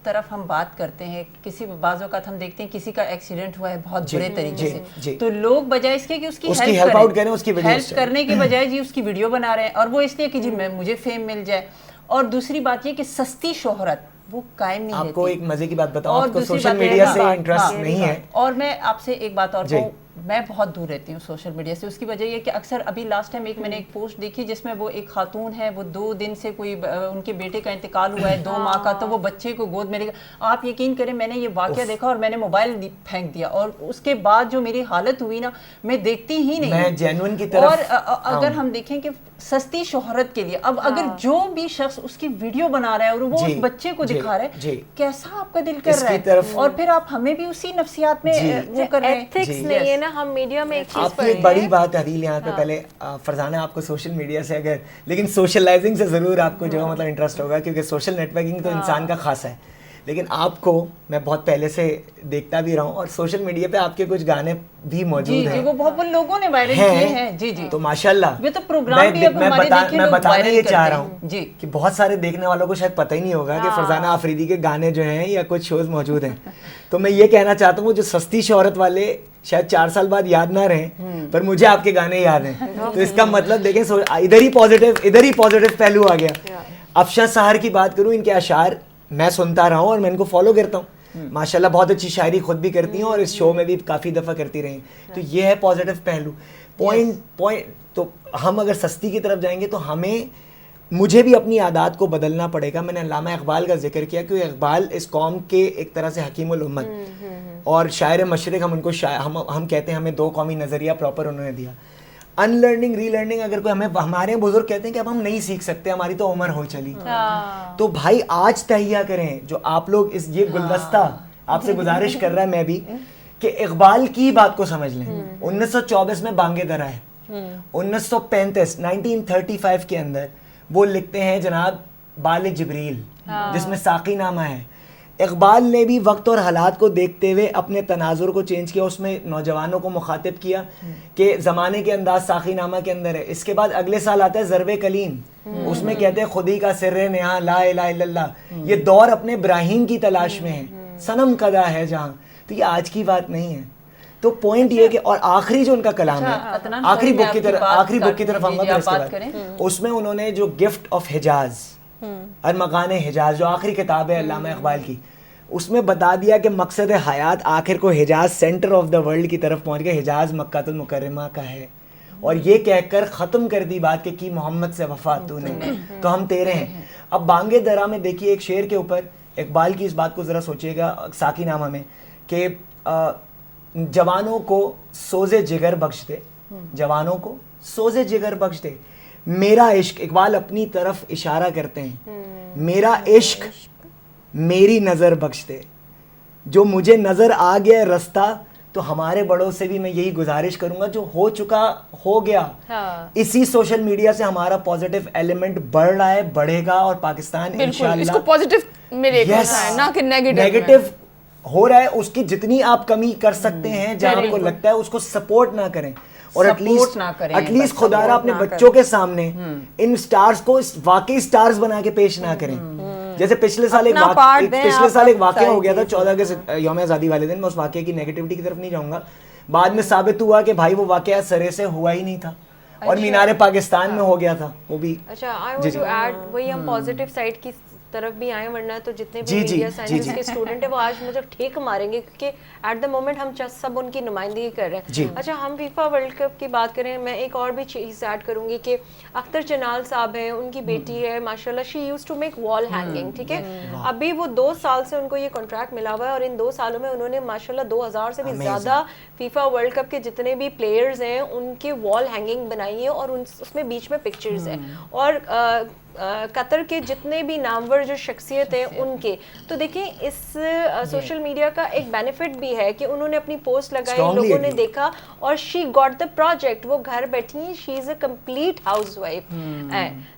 طرف ہم بات کرتے ہیں, کسی بعض اوقات ہم دیکھتے ہیں کسی کا ایکسیڈنٹ ہوا ہے بہت برے طریقے سے, تو لوگ بجائے اس کے کہ اس کی ہیلپ کرنے کے بجائے جی اس کی ویڈیو بنا رہے ہیں, اور وہ اس لیے کہ جی مجھے فیم مل جائے. اور دوسری بات یہ کہ سستی شہرت وہ قائم نہیں رہتی. آپ کو ایک مزے کی بات بتاؤں, آپ کو سوشل میڈیا سے انٹرسٹ نہیں ہے. اور میں آپ سے ایک بات اور کہوں, میں بہت دور رہتی ہوں سوشل میڈیا سے. اس کی وجہ یہ کہ اکثر ابھی لاسٹ ٹائم میں نے ایک پوسٹ دیکھی جس میں وہ ایک خاتون ہے, وہ 2 دن سے کوئی ان کے بیٹے کا انتقال ہوا ہے 2 ماہ کا, تو وہ بچے کو گود میں لے گا. آپ یقین کریں میں نے یہ واقعہ دیکھا اور میں نے موبائل پھینک دیا, اور اس کے بعد جو میری حالت ہوئی نا, میں دیکھتی ہی نہیں. میں جینوئن کی طرف. اور اگر ہم دیکھیں کہ سستی شہرت کے لیے اب اگر جو بھی شخص اس کی ویڈیو بنا رہا ہے اور وہ اس بچے کو دکھا رہا ہے, کیسا آپ کا دل کر رہا ہے, اور پھر آپ ہمیں بھی اسی نفسیات میں وہ کر رہے ہیں. ایتھکس نہیں ہے نا, ہم میڈیا میں ایک چیز آپ کی ایک بڑی بات ہے حدیل یہاں پہ. پہلے فرزانہ آپ کو سوشل میڈیا سے اگر, لیکن سوشلائزنگ سے ضرور آپ کو جو مطلب انٹرسٹ ہوگا, کیونکہ سوشل نیٹ ورکنگ تو انسان کا خاص ہے, لیکن آپ کو میں بہت پہلے سے دیکھتا بھی رہا ہوں اور سوشل میڈیا پہ آپ کے کچھ گانے بھی موجود ہیں وہ بہت لوگوں نے وائرل کیے ہیں. جی جی, تو ماشاءاللہ یہ تو پروگرام بھی اب ہمارے دیکھیں میں لوگ بتانا وائرل یہ کرتے چاہ رہا ہیں. ہوں جی کہ بہت سارے دیکھنے والوں کو شاید پتہ ہی نہیں ہوگا کہ فرزانہ آفریدی کے گانے جو ہیں یا کچھ شوز موجود ہیں. تو میں یہ کہنا چاہتا ہوں جو سستی شہرت والے شاید 4 سال بعد یاد نہ رہیں, پر مجھے آپ کے گانے یاد ہیں. تو اس کا مطلب دیکھیں ادھر ہی پازیٹیو پہلو آ گیا. افشاں سحر کی بات کروں, ان کے اشعار میں سنتا رہا ہوں اور میں ان کو فالو کرتا ہوں. ماشاءاللہ بہت اچھی شاعری خود بھی کرتی ہیں اور اس شو میں بھی کافی دفعہ کرتی رہی. تو یہ ہے پازیٹیو پہلو. پوائنٹ تو ہم اگر سستی کی طرف جائیں گے تو مجھے بھی اپنی عادات کو بدلنا پڑے گا. میں نے علامہ اقبال کا ذکر کیا کہ اقبال اس قوم کے ایک طرح سے حکیم الامت اور شاعر مشرق, ہم ان کو ہم کہتے ہیں, ہمیں 2 قومی نظریہ پراپر انہوں نے دیا. ان لرننگ ری لرننگ اگر کوئی ہمارے بزرگ کہتے ہیں کہ اب ہم نہیں سیکھ سکتے, ہماری تو عمر ہو چلی. تو بھائی آج تہیہ کریں جو آپ لوگ یہ گلدستہ آپ سے گزارش کر رہا ہے میں بھی, کہ اقبال کی بات کو سمجھ لیں. 1924 میں بانگے درا ہے, 1935 کے اندر وہ لکھتے ہیں جناب بال جبریل جس میں ساقی نامہ ہے. اقبال نے بھی وقت اور حالات کو دیکھتے ہوئے اپنے تناظر کو چینج کیا, اس میں نوجوانوں کو مخاطب کیا کہ زمانے کے انداز ساقی نامہ کے اندر ہے. اس کے بعد اگلے سال آتا ہے ضرب کلیم, اس میں کہتے ہیں خودی کا سر نہاں لا الہ الا اللہ. یہ دور اپنے ابراہیم کی تلاش میں ہے, صنم قدا ہے جہاں. تو یہ آج کی بات نہیں ہے. تو پوائنٹ یہ کہ اور آخری جو ان کا کلام ہے, آخری بک کی طرف آؤں گا, اس میں انہوں نے جو گفٹ آف حجاز ارمغان حجاز جو آخری کتاب ہے علامہ اقبال کی, اس میں بتا دیا کہ مقصد حیات آخر کو Hijaz centre of the world کی طرف پہنچ گئے, حجاز مکہ المکرمہ کا ہے. اور یہ کہہ کر ختم کر دی بات کہ کی محمد سے وفا تو نے, تو ہم تیرے ہیں. اب بانگے درا میں دیکھیے ایک شعر کے اوپر اقبال کی اس بات کو ذرا سوچیے گا ساقی نامہ میں کہ جوانوں کو سوز جگر بخش دے, جوانوں کو سوز جگر بخش دے, میرا عشق. اقبال اپنی طرف اشارہ کرتے ہیں, میرا عشق میری نظر بخش دے, جو مجھے نظر آ گیا رستہ. تو ہمارے بڑوں سے بھی میں یہی گزارش کروں گا, جو ہو چکا ہو گیا. اسی سوشل میڈیا سے ہمارا پازیٹیو ایلیمنٹ بڑھ رہا ہے, بڑھے گا, اور پاکستان انشاءاللہ اس کو پازیٹیو ملے گا نہ کہ نیگیٹو ہو رہا ہے. اس کی جتنی آپ کمی کر سکتے ہیں جہاں آپ کو لگتا ہے اس کو سپورٹ نہ کریں, اور ایٹ لیسٹ خدا را اپنے بچوں کے سامنے ان سٹارز کو واقعی سٹارز بنا کے پیش نہ کریں. جیسے پچھلے سال ایک واقعہ ہو گیا تھا 14 اگست یوم آزادی والے دن. میں اس واقعے کی نیگیٹیوٹی کی طرف نہیں جاؤں گا. بعد میں ثابت ہوا کہ بھائی وہ واقعہ سرے سے ہوا ہی نہیں تھا اور مینار پاکستان میں ہو گیا تھا وہ بھی. اچھا آئی وانٹ ٹو ایڈ, وہی ہم پازیٹیو سائڈ کی طرف بھی آئے, ورنہ تو جتنے بھی میڈیا سائنس کے اسٹوڈنٹ ہیں وہ آج مجھے ٹھیک ماریں گے کیونکہ ایٹ دا مومنٹ ہم سب ان کی نمائندگی کر رہے ہیں. اچھا ہم فیفا ورلڈ کپ کی بات کریں, میں ایک اور بھی چیز ایڈ کروں گی کہ اختر چنال صاحب ہیں, ان کی بیٹی ہے ماشاءاللہ, شی use to make wall hanging. ٹھیک ہے, ابھی وہ 2 سال سے ان کو یہ کانٹریکٹ ملا ہوا ہے, اور ان 2 سالوں میں انہوں نے ماشاءاللہ 2000 سے بھی زیادہ فیفا ورلڈ کپ کے جتنے بھی پلیئرز ہیں ان کے وال ہینگنگ بنائی ہے, اور اس میں بیچ میں پکچرز ہیں, اور قطر کے جتنے بھی نامور جو شخصیت ہیں ان کے. تو دیکھیں اس سوشل میڈیا کا ایک بینیفٹ بھی ہے کہ انہوں نے اپنی پوسٹ لگائی, لوگوں نے دیکھا, اور شی گاٹ دا پروجیکٹ. وہ گھر بیٹھی ہیں, شی is a complete house wife.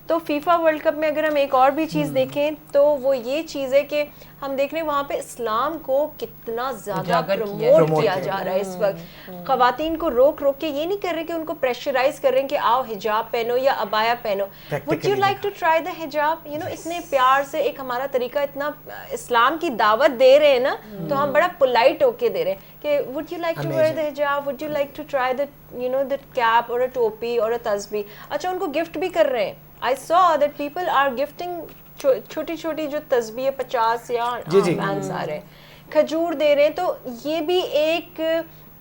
تو فیفا ورلڈ کپ میں اگر ہم ایک اور بھی چیز دیکھیں تو وہ یہ چیز ہے کہ ہم دیکھ رہے ہیں وہاں پہ اسلام کو کتنا زیادہ پروموٹ کیا جا رہا ہے اس وقت. خواتین کو روک کے یہ نہیں کر رہے کہ ان کو پریشرائز کر رہے ہیں کہ آؤ حجاب پہنو یا عبایا پہنو. Would you like to try the حجاب؟ یو نو اتنے پیار سے ایک ہمارا طریقہ, اتنا اسلام کی دعوت دے رہے ہیں نا, تو ہم بڑا پولائٹ ہو کے دے رہے ہیں کہ would you like to wear the حجاب, would you like to try the you know the cap اور ٹوپی اور تسبیح. اچھا ان کو گفٹ بھی کر رہے ہیں. I saw that people are gifting چھوٹی چھوٹی جو تسبیح 50 یا بینس آ رہے ہیں, کھجور دے رہے ہیں. تو یہ بھی ایک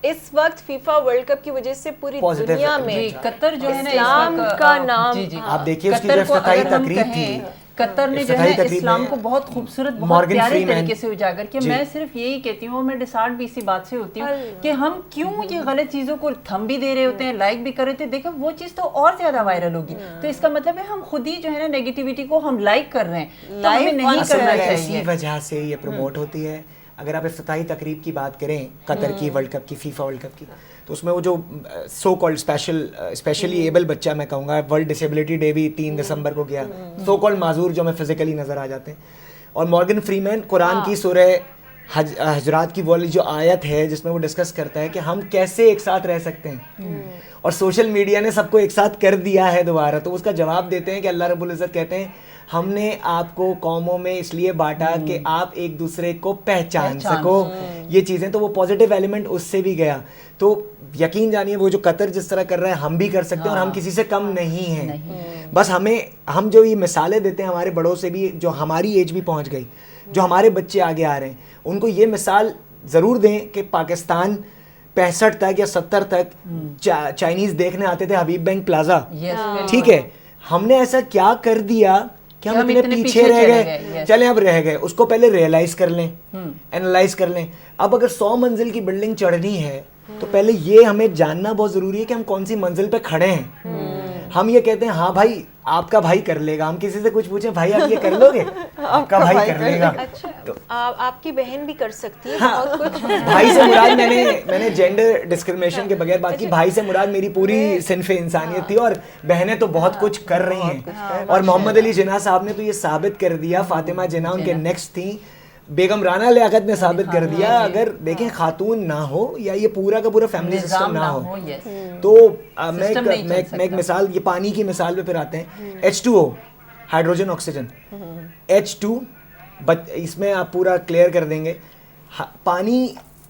اس وقت فیفا ورلڈ کپ کی وجہ سے پوری دنیا میں قطر جو ہے نا اسلام کا نام, آپ دیکھیے اس کی جو افتتاحی تقریب تھی, قطر نے جو ہے اسلام کو بہت خوبصورت بہت پیارے طریقے سے اجاگر کیا. میں صرف یہی کہتی ہوں, میں ڈسارٹ بھی اسی بات سے ہوتی ہوں کہ ہم کیوں یہ غلط چیزوں کو تھم بھی دے رہے ہوتے ہیں, لائک بھی کر رہے ہوتے ہیں. دیکھیں وہ چیز تو اور زیادہ وائرل ہوگی, تو اس کا مطلب ہے ہم خود ہی جو ہے نا نیگیٹیوٹی کو ہم لائک کر رہے ہیں, تو ہمیں نہیں کرنا چاہیے. اسی وجہ سے یہ پروموٹ ہوتی ہے. اگر آپ افتتاحی تقریب کی بات کریں قطر کی ورلڈ کپ کی, فیفا ورلڈ کپ کی, تو اس میں وہ جو سو کالڈ اسپیشلی ایبل بچہ میں کہوں گا, ورلڈ ڈسیبلٹی ڈے بھی 3 دسمبر کو گیا, سو کالڈ معذور جو ہمیں فزیکلی نظر آ جاتے ہیں, اور مورگن فریمین قرآن کی سورہ حجرات کی والی جو آیت ہے جس میں وہ ڈسکس کرتا ہے کہ ہم کیسے ایک ساتھ رہ سکتے ہیں, اور سوشل میڈیا نے سب کو ایک ساتھ کر دیا ہے دوبارہ. تو اس کا جواب دیتے ہیں کہ اللہ رب العزت کہتے ہیں ہم نے آپ کو قوموں میں اس لیے بانٹا کہ آپ ایک دوسرے کو پہچان سکو. یہ چیزیں تو وہ پازیٹیو ایلیمنٹ اس سے بھی گیا. تو یقین جانیے وہ جو قطر جس طرح کر رہا ہے ہم بھی کر سکتے ہیں, اور ہم کسی سے کم نہیں ہیں. بس ہم جو یہ مثالیں دیتے ہیں ہمارے بڑوں سے بھی, جو ہماری ایج بھی پہنچ گئی, جو ہمارے بچے آگے آ رہے ہیں, ان کو یہ مثال ضرور دیں کہ پاکستان 65 تک یا 70 تک چائنیز دیکھنے آتے تھے حبیب بینک پلازا, ٹھیک ہے, ہم نے ایسا کیا کر دیا کہ ہم اتنے پیچھے رہ گئے. چلیں اب رہ گئے, اس کو پہلے ریئلائز کر لیں, اینالائز کر لیں. اب اگر 100 منزل کی بلڈنگ چڑھنی ہے تو پہلے یہ ہمیں جاننا بہت ضروری ہے کہ ہم کون سی منزل پہ کھڑے ہیں. ہم یہ کہتے ہیں ہاں بھائی آپ کا بھائی کر لے گا, ہم کسی سے کچھ پوچھیں بھائی آپ یہ کر لو گے, آپ کا بھائی کر لے گا. آپ کی بہن بھی کر سکتی ہے بہت کچھ. بھائی سے مراد میں نے جینڈر ڈسکریمنیشن کے بغیر بات کی. بھائی سے مراد میری پوری صنف انسانیت تھی, اور بہنیں تو بہت کچھ کر رہی ہیں. اور محمد علی جناح صاحب نے تو یہ ثابت کر دیا, فاطمہ جناح ان کے نیکسٹ تھیں, بیگم رانا لیاقت نے ثابت کر دیا اگر دیکھیں خاتون نہ ہو یا یہ پورا کا پورا فیملی سسٹم نہ ہو تو میں ایک مثال, یہ پانی کی مثال پہ پھر آتے ہیں. H2O ہائیڈروجن آکسیجن, H2 اس میں آپ پورا کلیئر کر دیں گے. پانی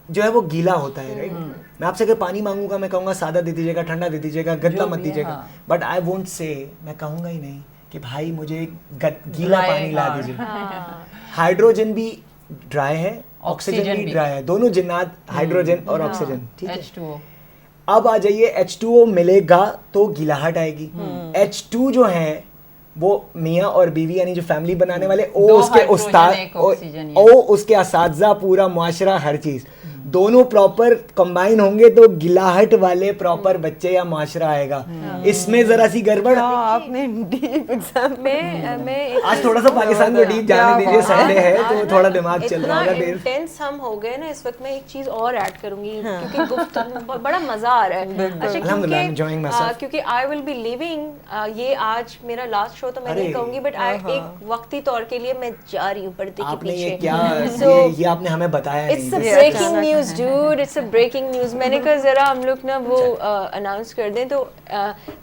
جو ہے وہ گیلا ہوتا ہے, رائٹ. میں آپ سے اگر پانی مانگوں گا میں کہوں گا سادہ دے دیجیے گا, ٹھنڈا دے دیجیے گا, گدلا مت دیجیے گا, بٹ آئی وونٹ سے, میں کہوں گا ہی نہیں کہ بھائی مجھے گیلا پانی لا دیجیے. ہائیڈروجن بھی ڈرائی ہے, آکسیجن بھی ڈرائی ہے, دونوں جنات ہائیڈروجن اور آکسیجن, ٹھیک ہے. اب آ جائیے H2O ملے گا تو گیلاہٹ آئے گی. H2 جو ہے وہ میاں اور بیوی یعنی جو فیملی بنانے والے, او اس کے استاد, او اس کے اساتذہ, پورا معاشرہ, ہر چیز دونوں پراپر کمبائن ہوں گے تو گلاہٹ والے پراپر بچے یا معاشرہ آئے گا. اس میں ذرا سی گڑبڑ. آپ نے ڈیپ ایگزام میں آج تھوڑا سا پاکستان کو ڈیپ جانے دیجیے, سنڈے ہے تو تھوڑا دماغ چل رہا ہوگا. انٹینس ہم ہو گئے نا اس وقت. میں ایک چیز اور ایڈ کروں گی کیونکہ گفتگو بڑا مزہ آ رہا ہے. اچھا کیونکہ آئی ول بی لیونگ, یہ آج میرا لاسٹ شو تو میں نہیں کہوں گی, بٹ ایک وقتی طور کے لیے میں جا رہی ہوں پردے کے پیچھے. یہ آپ نے ہمیں بتایا نہیں. Dude, it's a breaking news. میں نے کہا ذرا ہم لوگ نا وہ اناؤنس کر دیں تو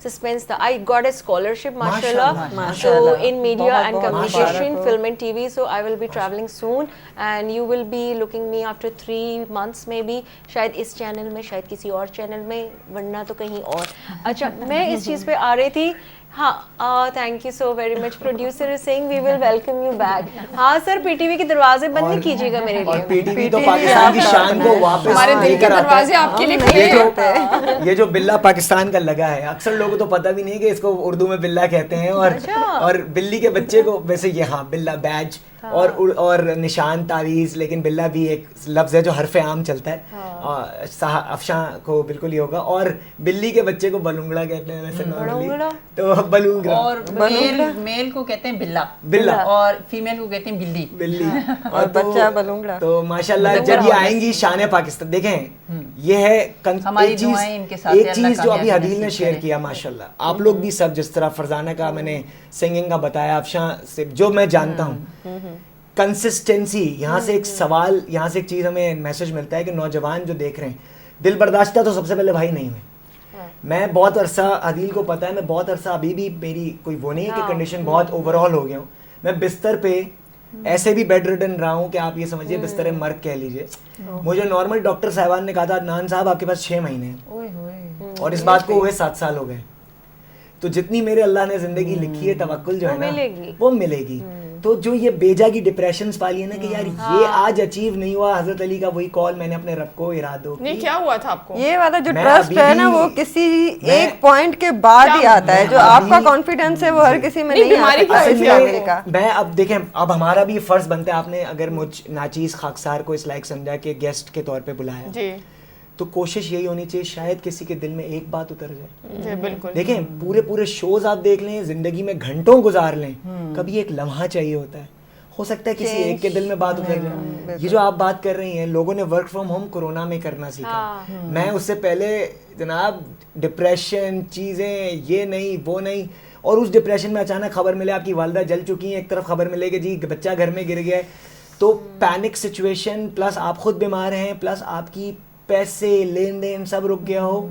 سسپینس تھا. I got a scholarship ماشاءاللہ so in media and communication, film and TV, so I will be traveling soon and you will be looking me after 3 months maybe, شاید اس چینل میں, شاید کسی اور چینل میں, ورنہ تو کہیں اور. اچھا میں اس چیز پہ آ رہی تھی. ہاں thank you so very much. Producer is saying we will welcome you back. ہاں سر پی ٹی وی کے دروازے بند نہیں کیجیے گا میرے لیے. پی ٹی وی تو پاکستان کی شان کو واپس ہمارے دل کے دروازے آپ کے لیے کھلے ہیں. یہ جو بلا پاکستان کا لگا ہے, اکثر لوگوں کو تو پتہ بھی نہیں کہ اس کو اردو میں بلا کہتے ہیں, اور بلی کے بچے کو ویسے یہ ہاں بلا بیج اور نشان تعویذ, لیکن بلا بھی ایک لفظ ہے جو حرف عام چلتا ہے. افشاں کو بالکل ہی ہوگا. اور بلی کے بچے کو بلونگڑا کہتے ہیں ویسے نارملی, تو بلونگڑا. اور میل کو کہتے ہیں بلا, اور فیمیل کو کہتے ہیں بلی, اور بچہ بلونگڑا. تو ماشاءاللہ جب یہ آئیں گی شان پاکستان, دیکھیں یہ ہے ایک چیز جو ابھی عدیل نے شیئر کیا ماشاءاللہ. آپ لوگ بھی سب جس طرح فرزانہ کا میں نے سنگنگ کا بتایا, افشاں سے جو میں جانتا ہوں, کنسسٹنسی. یہاں سے ایک سوال, یہاں سے ایک چیز ہمیں میسج ملتا ہے کہ نوجوان جو دیکھ رہے ہیں, دل برداشتہ تو سب سے پہلے بھائی نہیں ہوئے. میں بہت عرصہ, عدیل کو پتا ہے, میں بہت عرصہ, ابھی بھی میری کوئی وہ نہیں ہے کہ کنڈیشن بہت اوور آل ہو گیا ہوں. میں بستر پہ ایسے بھی بیڈ ریڈن رہا ہوں کہ آپ یہ سمجھیے بستر مرگ کہہ لیجیے. مجھے نارمل ڈاکٹر صاحبان نے کہا تھا عدنان صاحب آپ کے پاس 6 مہینے ہیں, اور اس بات کو ہوئے 7 سال ہو گئے. تو جتنی میرے اللہ نے زندگی لکھی ہے توکل جو ہے نا وہ ملے گی. تو جو یہ بیجا کی ڈپریشنز پالی ہے نا کہ یار یہ آج اچیو نہیں ہوا, حضرت علی کا وہی کال میں نے اپنے رب کو ارادو. نہیں کیا ہوا تھا آپ کو؟ یہ والا جو ٹرسٹ ہے نا وہ کسی ایک پوائنٹ کے بعد ہی آتا ہے. جو آپ کا کانفیڈنس ہے وہ ہر کسی میں نہیں آتا. میں اب دیکھیں, اب ہمارا بھی فرض بنتا ہے, آپ نے اگر مجھ ناچیز خاکسار کو اس لائق سمجھا کہ گیسٹ کے طور پہ بلایا, تو کوشش یہی ہونی چاہیے شاید کسی کے دل میں ایک بات اتر جائے. دیکھیں پورے شوز آپ دیکھ لیں, زندگی میں گھنٹوں گزار لیں, کبھی ایک لمحہ چاہیے ہوتا ہے. ہو سکتا ہے کسی ایک کے دل میں بات اتر جائے. یہ جو آپ بات کر رہی ہیں, لوگوں نے ورک فرام ہوم کورونا میں کرنا سیکھا. میں اس سے پہلے جناب ڈپریشن چیزیں, یہ نہیں وہ نہیں, اور اس ڈپریشن میں اچانک خبر ملے آپ کی والدہ جل چکی ہیں, ایک طرف خبر ملے کہ جی بچہ گھر میں گر گیا ہے, تو پینک سچویشن پلس آپ خود بیمار ہیں پلس آپ کی پیسے لین دین سب رک گیا ہو.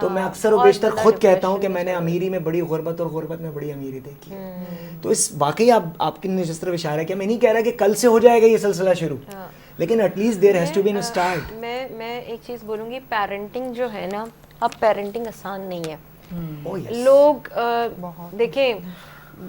تو میں اکثر و بیشتر خود کہتا ہوں کہ میں نے امیری میں بڑی غربت اور غربت میں بڑی امیری دیکھی ہے. تو اس واقعی آپ کی نے جس طرح اشارہ کیا, میں نہیں کہہ رہا کہ کل سے ہو جائے گا یہ سلسلہ شروع, لیکن at least there has to be an start. میں ایک چیز بولوں گی, پیرنٹنگ جو ہے نا, اب پیرنٹنگ آسان نہیں ہے. لوگ دیکھیں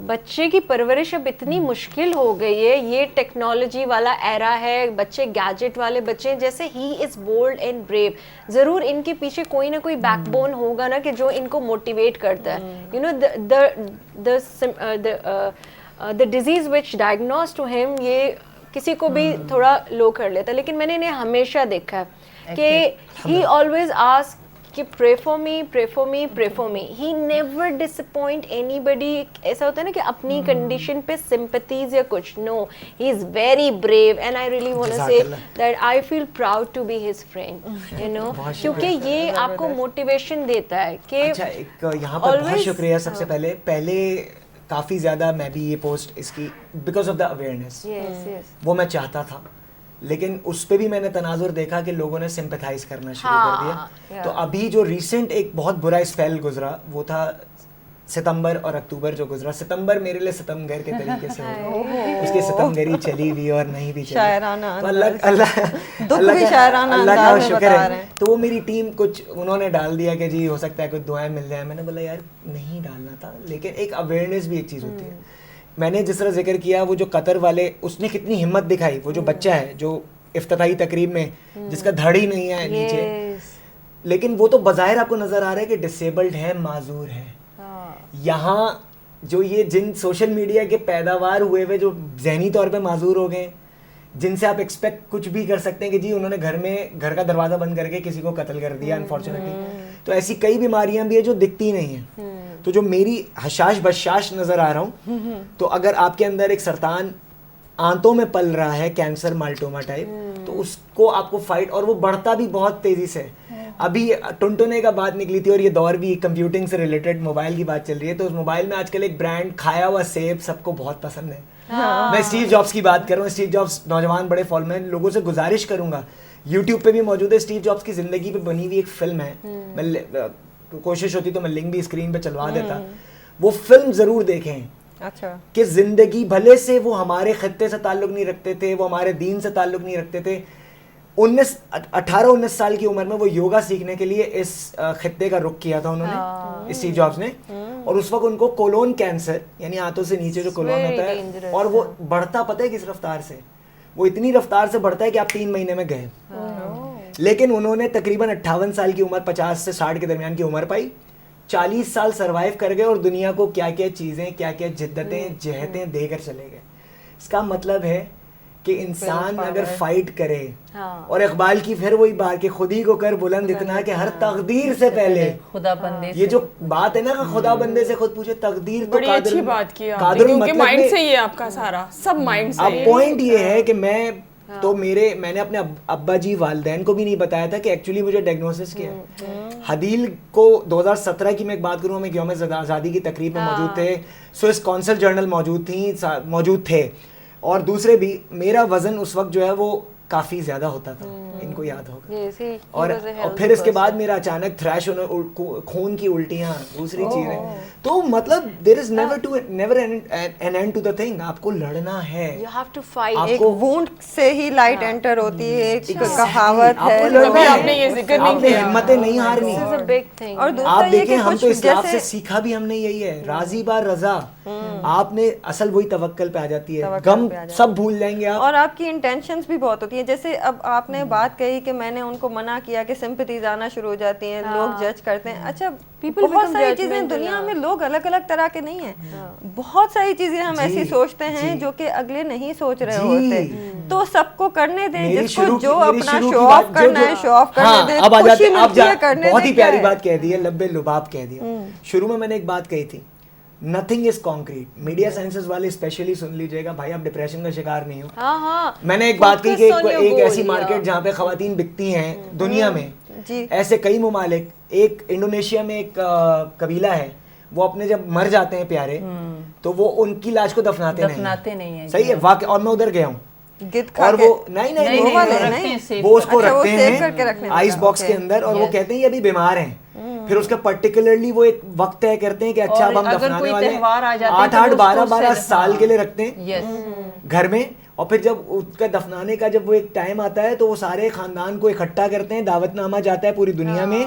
بچے کی پرورش اب اتنی مشکل ہو گئی ہے, یہ ٹیکنالوجی والا ایرا ہے, بچے گیجٹ والے بچے, جیسے ہی از بولڈ اینڈ بریو, ضرور ان کے پیچھے کوئی نہ کوئی بیک بون ہوگا نا کہ جو ان کو موٹیویٹ کرتا ہے. You know the disease which diagnosed to him, یہ کسی کو بھی تھوڑا لو کر لیتا, لیکن میں نے انہیں ہمیشہ دیکھا ہے کہ he always asks کہ pray for me, pray for me, pray for me. He never disappoint anybody. ایسا ہوتا ہے نا کہ اپنی کنڈیشن پہ sympathies یا کچھ, no, he is very brave and I really want to say that I feel proud to be his friend, you know, کیونکہ یہ آپ کو موٹیویشن دیتا ہے کہ اچھا ایک یہاں پر بہت شکریہ. سب سے پہلے کافی زیادہ میں بھی یہ پوسٹ اس کی بیکاز آف دا اویئرنیس وہ میں چاہتا تھا, لیکن اس پہ بھی میں نے تناظر دیکھا کہ لوگوں نے سمپتھائز کرنا شروع کر دیا. تو ابھی جو ریسنٹ ایک بہت برا اسپیل گزرا وہ تھا ستمبر اور اکتوبر جو گزرا. ستمبر میرے لیے ستم گھر کے طریقے سے اس کی ستم گری چلی بھی اور نہیں بھی چلی, اللہ کا شکر ہے. تو وہ میری ٹیم کچھ انہوں نے ڈال دیا کہ جی ہو سکتا ہے کچھ دعائیں مل جائیں. میں نے بولا یار نہیں ڈالنا تھا, لیکن ایک اویئرنیس بھی ایک چیز ہوتی ہے. میں نے جس طرح ذکر کیا وہ جو قطر والے, اس نے کتنی ہمت دکھائی. وہ جو بچہ ہے جو افتتاحی تقریب میں جس کا دھڑ ہی نہیں ہے نیچے, لیکن وہ تو بظاہر آپ کو نظر آ رہا ہے کہ ڈسیبلڈ ہے, معذور ہے. یہاں جو یہ جن سوشل میڈیا کے پیداوار ہوئے جو ذہنی طور پہ معذور ہو گئے, جن سے آپ ایکسپیکٹ کچھ بھی کر سکتے ہیں کہ جی انہوں نے گھر کا دروازہ بند کر کے کسی کو قتل کر دیا انفارچونیٹلی. تو ایسی کئی بیماریاں بھی ہیں جو دکھتی نہیں ہیں. تو جو میری حشاش بشاش نظر آ رہا ہوں, تو اگر آپ کے اندر ایک سرطان آنتوں میں پل رہا ہے, کینسر مالٹوما ٹائپ, تو اس کو آپ کو فائٹ, اور وہ بڑھتا بھی بہت تیزی سے. ابھی ٹنٹونے کا بات نکلی تھی اور یہ دور بھی کمپیوٹنگ سے ریلیٹڈ موبائل کی بات چل رہی ہے. تو اس موبائل میں آج کل ایک برانڈ کھایا ہوا سیب سب کو بہت پسند ہے. میں اسٹیو جابس کی بات کر رہا ہوں. اسٹیو جابس نوجوان بڑے فالو, میں لوگوں سے گزارش کروں گا, یوٹیوب پہ بھی موجود ہے, اسٹیو جابس کی زندگی پہ بنی ہوئی ایک فلم ہے. میں کوشش ہوتی تو میں لنک بھی اسکرین پہ چلوا دیتا. وہ فلم ضرور دیکھیں. اچھا, کہ زندگی بھلے سے وہ ہمارے خطے سے تعلق نہیں رکھتے تھے, وہ ہمارے دین سے تعلق نہیں رکھتے تھے. 18-19 سال کی عمر میں وہ یوگا سیکھنے کے لیے اس خطے کا رخ کیا تھا انہوں نے, اسٹیو جابس نے. اور اس وقت ان کو کولون کینسر, یعنی ہاتھوں سے نیچے جو کولون ہوتا ہے, اور وہ بڑھتا پتہ ہے کس رفتار سے, وہ اتنی رفتار سے بڑھتا ہے کہ آپ 3 مہینے میں گئے. لیکن انہوں نے تقریباً 58 سال کی عمر, 50 سے 60 کے درمیان کی عمر پائی, 40 سال سروائیو کر گئے, اور دنیا کو کیا کیا چیزیں, کیا کیا جدتیں جہتیں دے کر چلے گئے. اس کا مطلب ہے کہ انسان اگر فائٹ کرے, اور اقبال کی پھر وہی بات کہ خود ہی کو کر بلند اتنا کہ ہر تقدیر سے پہلے خدا بندے, یہ جو بات ہے نا خدا بندے سے خود پوچھے, تقدیر تو بڑی اچھی بات کی قادر المطلق مائنڈ سے ہی ہے آپ کا سارا, سب مائنڈ سے. اب پوائنٹ یہ ہے کہ میں نے اپنے ابا جی والدین کو بھی نہیں بتایا تھا کہ ایکچولی مجھے ڈائگنوسس کیا ہے. حدیل کو 2017 کی میں ایک بات کروں, ہم ایک یوم آزادی کی تقریب میں موجود تھے, سوئس کونسل جرنل موجود تھے, اور دوسرے بھی. میرا وزن اس وقت جو ہے وہ کافی زیادہ ہوتا تھا, ان کو یاد ہوگا. اور پھر اس کے بعد میرا اچانک تھریش ہونا, خون کی الٹیاں, دوسری چیزیں. تو مطلب there is never an end to the thing. آپ کو لڑنا ہے, you have to fight. ایک وونڈ سے ہی لائٹ انٹر ہوتی ہے, ایک کہاوت ہے. آپ نے یہ ذکر نہیں کیا, ہمتیں نہیں ہارنی. اور آپ دیکھیں ہم تو اسلاف سے سیکھا بھی ہم نے یہی ہے, راضی بار رضا. آپ نے اصل وہی توکل پہ آ جاتی ہے, غم سب بھول جائیں گے آپ. اور آپ کی انٹینشنز بھی بہت ہوتی ہیں. جیسے اب آپ نے بات کہی کہ میں نے ان کو منع کیا کہ سمپتھیز آنا شروع ہو جاتی ہیں, لوگ جج کرتے ہیں. اچھا, بہت ساری چیزیں دنیا میں, لوگ الگ الگ طرح کے نہیں ہیں. بہت ساری چیزیں ہم ایسی سوچتے ہیں جو کہ اگلے نہیں سوچ رہے ہوتے. تو سب کو کرنے دیں, جس کو جو اپنا شو آف کرنا ہے شو آف کرنے دیں. اب آ جاتے ہیں, آپ بہت ہی پیاری بات کہہ دی ہے, لبے لباب کہہ دیا. شروع میں نے ایک بات کہی تھی, nothing is concrete. Media sciences والے اسپیشلی سن لیجیے گا بھائی, آپ ڈپریشن کا شکار نہیں ہو. میں نے ایک بات کی کہ ایک ایسی مارکیٹ جہاں پہ خواتین بکتی ہیں دنیا میں, ایسے کئی ممالک. ایک انڈونیشیا میں ایک قبیلہ ہے, وہ اپنے جب مر جاتے ہیں پیارے تو وہ ان کی لاش کو دفناتے نہیں ہیں. صحیح ہے واقع. اور میں ادھر گیا ہوں گد اور وہ نہیں وہ اس کو اچھا، وہ رکھتے save کر کے رکھنے ہیں آئس باکس کے اندر اور وہ کہتے ہیں یہ ابھی بیمار ہیں. پھر اس کا پرٹیکولرلی وہ ایک وقت طے کرتے ہیں کہ اچھا اب ہم دفنانے والے 8-8 12 سال کے لیے رکھتے ہیں گھر میں. اور پھر جب اس کا دفنانے کا جب وہ ایک ٹائم آتا ہے تو وہ سارے خاندان کو اکٹھا کرتے ہیں, دعوت نامہ جاتا ہے پوری دنیا میں,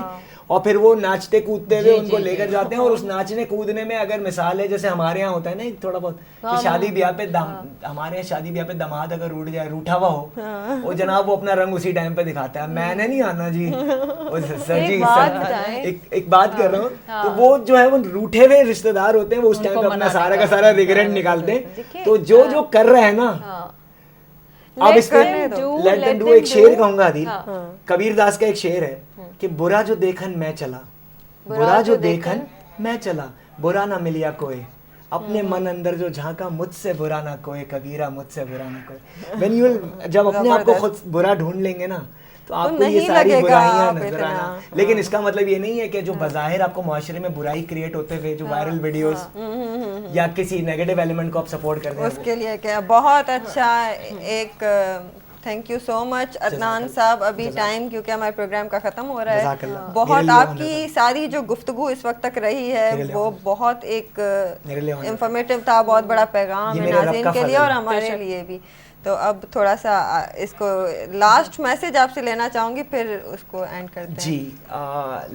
اور پھر وہ ناچتے کودتے ہوئے ان کو لے کر جاتے ہیں. اور اس ناچنے کودنے میں اگر مثال ہے جیسے ہمارے یہاں ہوتا ہے نا تھوڑا بہت کہ شادی بیاہ پہ ہمارے یہاں شادی بیاہ پہ داماد اگر روٹ جائے روٹھا ہوا ہو وہ جناب وہ اپنا رنگ اسی ٹائم پہ دکھاتا ہے, میں نے نہیں آنا جی سر جی ایک بات کر رہا ہوں. تو وہ جو ہے وہ روٹھے ہوئے رشتے دار ہوتے ہیں, وہ اس ٹائم پہ اپنا سارا کا سارا ریگریٹ نکالتے ہیں. تو جو کر رہے ہیں نا اب اس میں لیٹ دیم ڈو. ایک شعر کہوں گا عدیل, کبیر داس کا ایک شعر ہے کہ برا جو دیکھن میں چلا, برا جو دیکھن میں چلا, برا نہ ملیا کوئی, اپنے من اندر جو جھانکا مجھ سے برا نہ کوئی, کبیرہ مجھ سے برا نہ کوئی. when you جب اپنے آپ کو خود برا ڈھونڈ لیں گے نا تو آپ کو یہ ساری برائیاں نظر آنا. لیکن اس کا مطلب یہ نہیں ہے کہ جو بظاہر آپ کو معاشرے میں برائی کریٹ ہوتے ہوئے جو وائرل ویڈیوز یا کسی نیگیٹو ایلیمنٹ کو آپ سپورٹ کر رہے ہیں, اس کے لیے کیا بہت اچھا ایک تھینک یو سو مچ عدنان صاحب. ابھی ٹائم کیونکہ ہمارے پروگرام کا ختم ہو رہا ہے, بہت آپ کی ساری جو گفتگو اس وقت تک رہی ہے وہ بہت ایک انفارمیٹیو تھا, بہت بڑا پیغام ہے ناظرین کے لیے اور ہمارے لیے بھی. تو اب تھوڑا سا اس کو لاسٹ میسج آپ سے لینا چاہوں گی پھر اس کو اینڈ کرتے ہیں. جی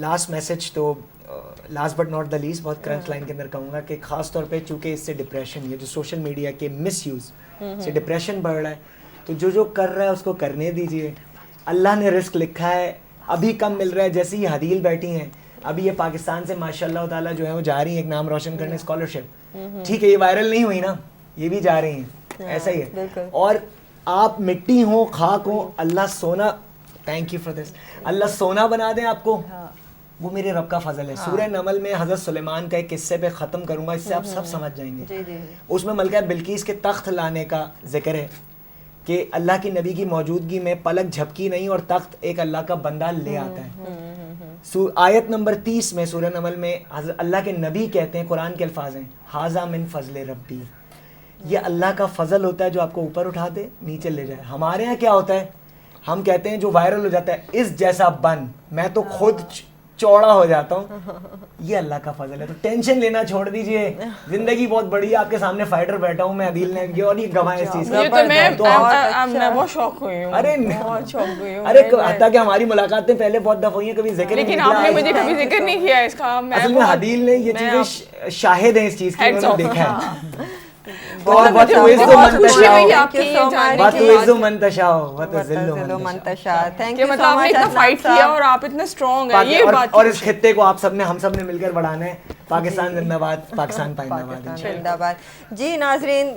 لاسٹ میسج تو last but not the least بہت کرنٹ لائن کے اندر کہوں گا کہ خاص طور پہ چونکہ اس سے ڈپریشن, یہ جو سوشل میڈیا کے مس یوز سے ڈپریشن بڑھ رہا ہے, تو جو کر رہا ہے اس کو کرنے دیجیے. اللہ نے رزق لکھا ہے, ابھی کم مل رہا ہے. جیسے ہی حدیل بیٹھی ہیں ابھی یہ پاکستان سے ماشاء اللہ تعالیٰ جو ہے وہ جا رہی ہیں ایک نام روشن کرنے اسکالرشپ, ٹھیک ہے یہ وائرل نہیں ہوئی نا, یہ بھی جا رہی ہیں, ایسا ہی ہے. اور آپ مٹی ہوں خاک ہوں, اللہ سونا, تھینک یو فار دس, اللہ سونا بنا دیں آپ کو, وہ میرے رب کا فضل ہے. سورہ نمل میں حضرت سلیمان کا ایک قصے پہ ختم کروں گا, اس سے آپ سب سمجھ جائیں گے. اس میں ملکہ بلقیس کے تخت لانے کا ذکر ہے کہ اللہ کی نبی کی موجودگی میں پلک جھپکی نہیں اور تخت ایک اللہ کا بندہ لے آتا ہے. آیت نمبر 30 میں سورہ نمل میں اللہ کے نبی کہتے ہیں, قرآن کے الفاظ ہیں, ھذا من فضل ربی, یہ اللہ کا فضل ہوتا ہے جو آپ کو اوپر اٹھا دے نیچے لے جائے. ہمارے یہاں کیا ہوتا ہے, ہم کہتے ہیں جو وائرل ہو جاتا ہے اس جیسا بن, میں تو خود چوڑا ہو جاتا ہوں, یہ اللہ کا فضل ہے. تو ٹینشن لینا چھوڑ دیجئے, زندگی بہت بڑی ہے, آپ کے سامنے فائٹر بیٹھا ہوں میں, عدیل نے یہ اور یہ گواہ اس چیز کا. میں بہت شوق ہوئی ہوں, ارے حتیٰ کہ ہماری ملاقاتیں پہلے بہت دفعہ ہوئی ہیں, کبھی ذکر نہیں, لیکن آپ نے مجھے کبھی ذکر نہیں کیا اس کا. اصل میں عدیل نے یہ چیزیں شاہد ہیں اس چیز کی, انہوں نے دیکھا ہے. اور اس خطے کو آپ سب نے, ہم سب نے مل کر بڑھانا ہے. پاکستان زندہ باد, پاکستان پائندہ زندہ باد. جی ناظرین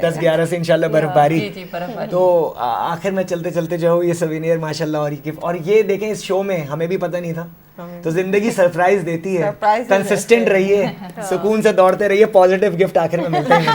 10-11 سے انشاءاللہ برفباری. تو آخر میں چلتے چلتے جو ہے یہ سوینئر ماشاءاللہ, اور یہ دیکھیں اس شو میں ہمیں بھی پتہ نہیں تھا, تو زندگی سرپرائز دیتی ہے. کنسسٹنٹ رہیے, سکون سے دوڑتے رہیے, پازیٹیو گفٹ آخر میں ملتے ہیں.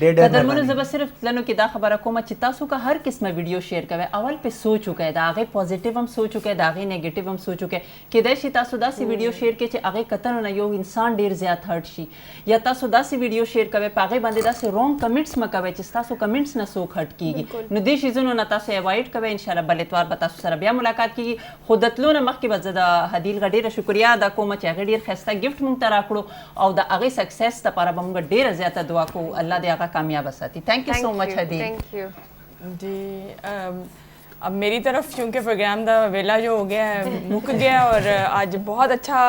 مهرباني. قدرمنو زه به صرف لنو کې دا خبره کوم چې تاسو کا هر قسمه ویډیو شیر کوئ، اول په سوچ وکړئ، دا هغه پوزټیو هم سوچ وکړئ، دا هغه نیگیټیو هم سوچ وکړئ. کېدای شي تاسو داسې ویډیو شیر کړئ چې هغه کتنه نه یو انسان ډیر زیات هرټ شي، یا تاسو داسې ویډیو شیر کوئ په هغه باندې داسې رونګ کمنټس مکوئ چې تاسو کمنټس نه څوک هټ کیږي. نو دې شیزونو نه تاسو اوایډ کوئ. ان شاء الله بل اتوار به تاسو سره بیا ملاقات کیږي. خو د تلو نه مخکې به زه د هدیل غډیره شکریا ادا کوم چې هغه ډیر ښایسته ګفټ مونږ ته راکړو او د هغې سکسیس لپاره به مونږ ډیره زیاته دعا کوو. الله دې هغه کامیابه ساتي. Thank you so much Hadeel. Thank you. جی اب میری طرف چونکہ پروگرام دا ویلا جو ہو گیا ہے مک گیا اور آج بہت اچھا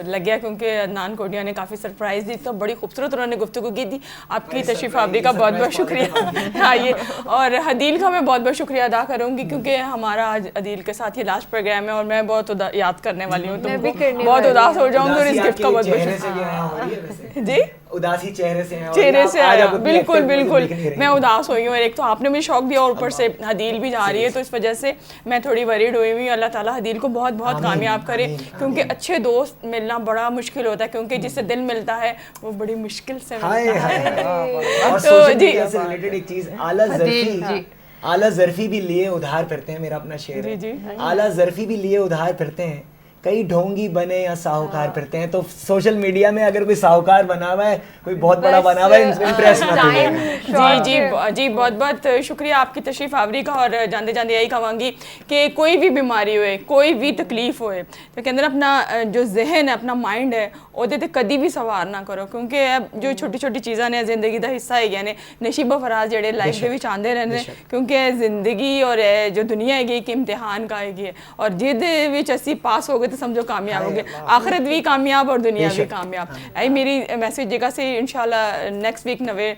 لگیا کیونکہ عدنان کوڈیا نے کافی سرپرائز دی تو بڑی خوبصورت انہوں نے گفتگو کی تھی. آپ کی تشریف آوری کا بہت بہت شکریہ. آئیے اور عدیل کا میں بہت بہت شکریہ ادا کروں گی کیونکہ ہمارا آج عدیل کے ساتھ یہ لاسٹ پروگرام ہے اور میں بہت یاد کرنے والی ہوں. تو بہت اداس ہو جاؤں گی اور اس گفٹ کا بہت بہت شکریہ. جی اداسی چہرے سے ہیں، چہرے سے آج آیا آپ اتنی بالکل active بالکل دکھ نہیں رہی. میں اداس ہوئی ہوں. ایک تو آپ نے مجھے شوق دیا اور اوپر سے حدیل بھی جا رہی ہے تو اس وجہ سے میں تھوڑی وریڈ ہوئی ہوئی. اللہ تعالیٰ حدیل کو بہت بہت کامیاب کرے کیونکہ اچھے دوست ملنا بڑا مشکل ہوتا ہے کیونکہ جس سے دل ملتا ہے وہ بڑی مشکل سے ملتا ہے. اور تو سوشل جی میڈیا سے ریلیٹڈ ایک چیز، اعلیٰ ظرفی بھی لیے ادھار پھرتے ہیں، میرا اپنا شعر ہے. اعلیٰ ظرفی بھی لیے ادھار پھرتے ہیں، کئی ڈھونگی بنے یا ساہوکار پھرتے ہیں. تو سوشل میڈیا میں اگر کوئی ساہوکار بنا ہوا ہے، کوئی بہت بڑا بنا ہوا ہے، امپریس مت ہوئے. جی جی بہت بہت شکریہ آپ کی تشریف آوری کا. اور جاندے جاندے یہی کہوں گی کہ کوئی بھی بیماری ہوئے، کوئی بھی تکلیف ہوئے تو کہ اندر اپنا جو ذہن ہے، اپنا مائنڈ ہے وہ کدی بھی سوار نہ کرو کیونکہ اب جو چھوٹی چھوٹی چیزاں نے زندگی کا حصہ ہے گیا نے نشیب و فراز جڑے لائف دے وچ آندے رہنے کیونکہ زندگی اور جو دنیا ہے ایک امتحان کا ہے اور جد وچ اسی پاس ہو گئے تو سمجھو کامیاب ہو گئے. آخرت بھی کامیاب اور دنیا بھی کامیاب. اے میری میسج جگہ سے انشاءاللہ نیکسٹ ویک نوے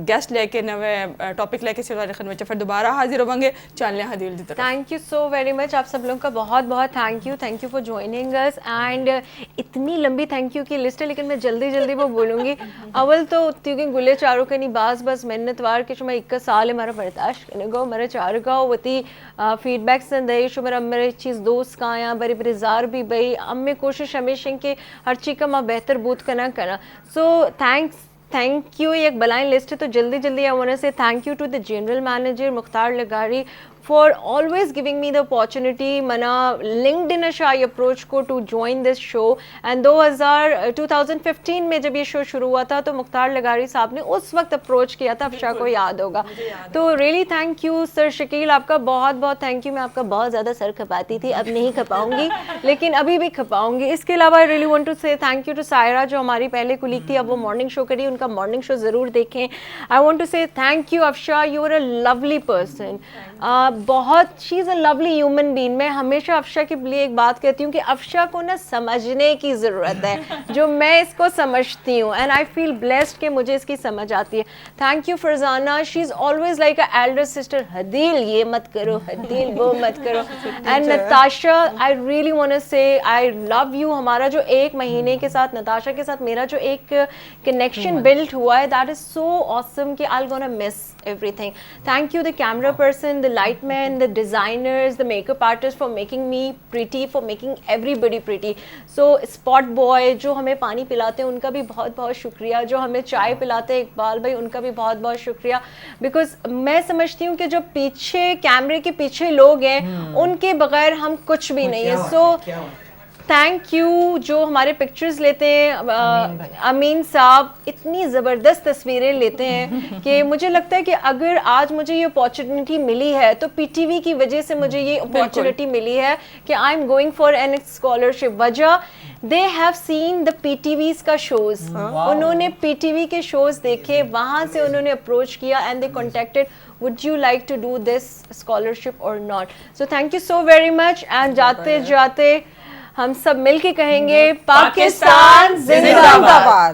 گیسٹ لے کے نوے ٹاپک لے کے سیوا خدمت پھر دوبارہ حاضر ہوں گے. چلنے حدیل دی طرف. Thank you so very much. آپ سب لوگوں کا بہت بہت تھینک یو فار جوائننگ اس. اینڈ اتنی لمبی تھینک یو کی لسٹ ہے لیکن میں جلدی وہ بولوں گی. اول تو کیونکہ گلے چاروں کا نہیں بس محنت وار کے شما ایک سال ہمارا برداشت کرنے گو میرے چاروں کا وتی فیڈ بیک سن دے شما میرے چیز دوست کا آیا بڑے زار بھی بھائی اب میں کوشش ہمیشہ کہ ہر چیز کا ماں بہتر بوت کرنا. So thank you. ایک بلائن لسٹ ہے تو جلدی I want to say thank you to the general manager Mukhtar لگاری for always giving me the opportunity. Mana LinkedIn se I approach ko to join this show and 2015 میں جب یہ شو شروع ہوا تھا تو مختار لگاری صاحب نے اس وقت اپروچ کیا تھا. افشا کو یاد ہوگا. تو really thank you sir Shakeel, آپ کا بہت بہت تھینک یو. میں آپ کا بہت زیادہ سر کھپاتی تھی, اب نہیں کھپاؤں گی لیکن ابھی بھی کھپاؤں گی. اس کے علاوہ آئی really want to say thank you to Saira جو ہماری پہلے کولیگ تھی, اب وہ مارننگ شو کری, ان کا مارننگ شو ضرور دیکھیں. I want to say thank you Afsha, you are a lovely person. بہت she is a lovely human being. میں ہمیشہ افشا کے لیے ایک بات کہتی ہوں کہ افشا کو نا سمجھنے کی ضرورت ہے جو میں اس کو سمجھتی ہوں, اینڈ آئی فیل بلیسڈ کہ مجھے اس کی سمجھ آتی ہے. Thank you Farzana, she is always like a elder sister. Hadeel یہ مت کرو, حدیل وہ مت کرو. And Natasha, I really want to say I love you. ہمارا جو ایک مہینے کے ساتھ نتاشا کے ساتھ میرا جو ایک کنیکشن بلڈ ہوا ہے, دیٹ از سو آسم کہ آئی گونا مس everything. Thank you the camera person, the light man, the designers, the makeup artist for making me pretty, for making everybody pretty. So spot boy جو ہمیں پانی پلاتے ہیں ان کا بھی بہت بہت شکریہ, جو ہمیں چائے پلاتے ہیں اقبال بھائی ان کا بھی بہت بہت شکریہ. بیکاز میں سمجھتی ہوں کہ جو پیچھے کیمرے کے پیچھے لوگ ہیں ان کے بغیر ہم کچھ بھی نہیں ہیں. سو تھینک یو. جو ہمارے پکچرز لیتے ہیں امین صاحب, اتنی زبردست تصویریں لیتے ہیں کہ مجھے لگتا ہے کہ اگر آج مجھے یہ اپارچونیٹی ملی ہے تو پی ٹی وی کی وجہ سے مجھے یہ اپارچونیٹی ملی ہے کہ I am going for an scholarship. وجہ they have seen the P T Vs کا شوز, انہوں نے پی ٹی وی کے شوز دیکھے, وہاں سے انہوں نے اپروچ کیا and they contacted would you like to do this scholarship or not. So thank you so very much. And جاتے جاتے ہم سب مل کے کہیں گے پاکستان زندہ باد.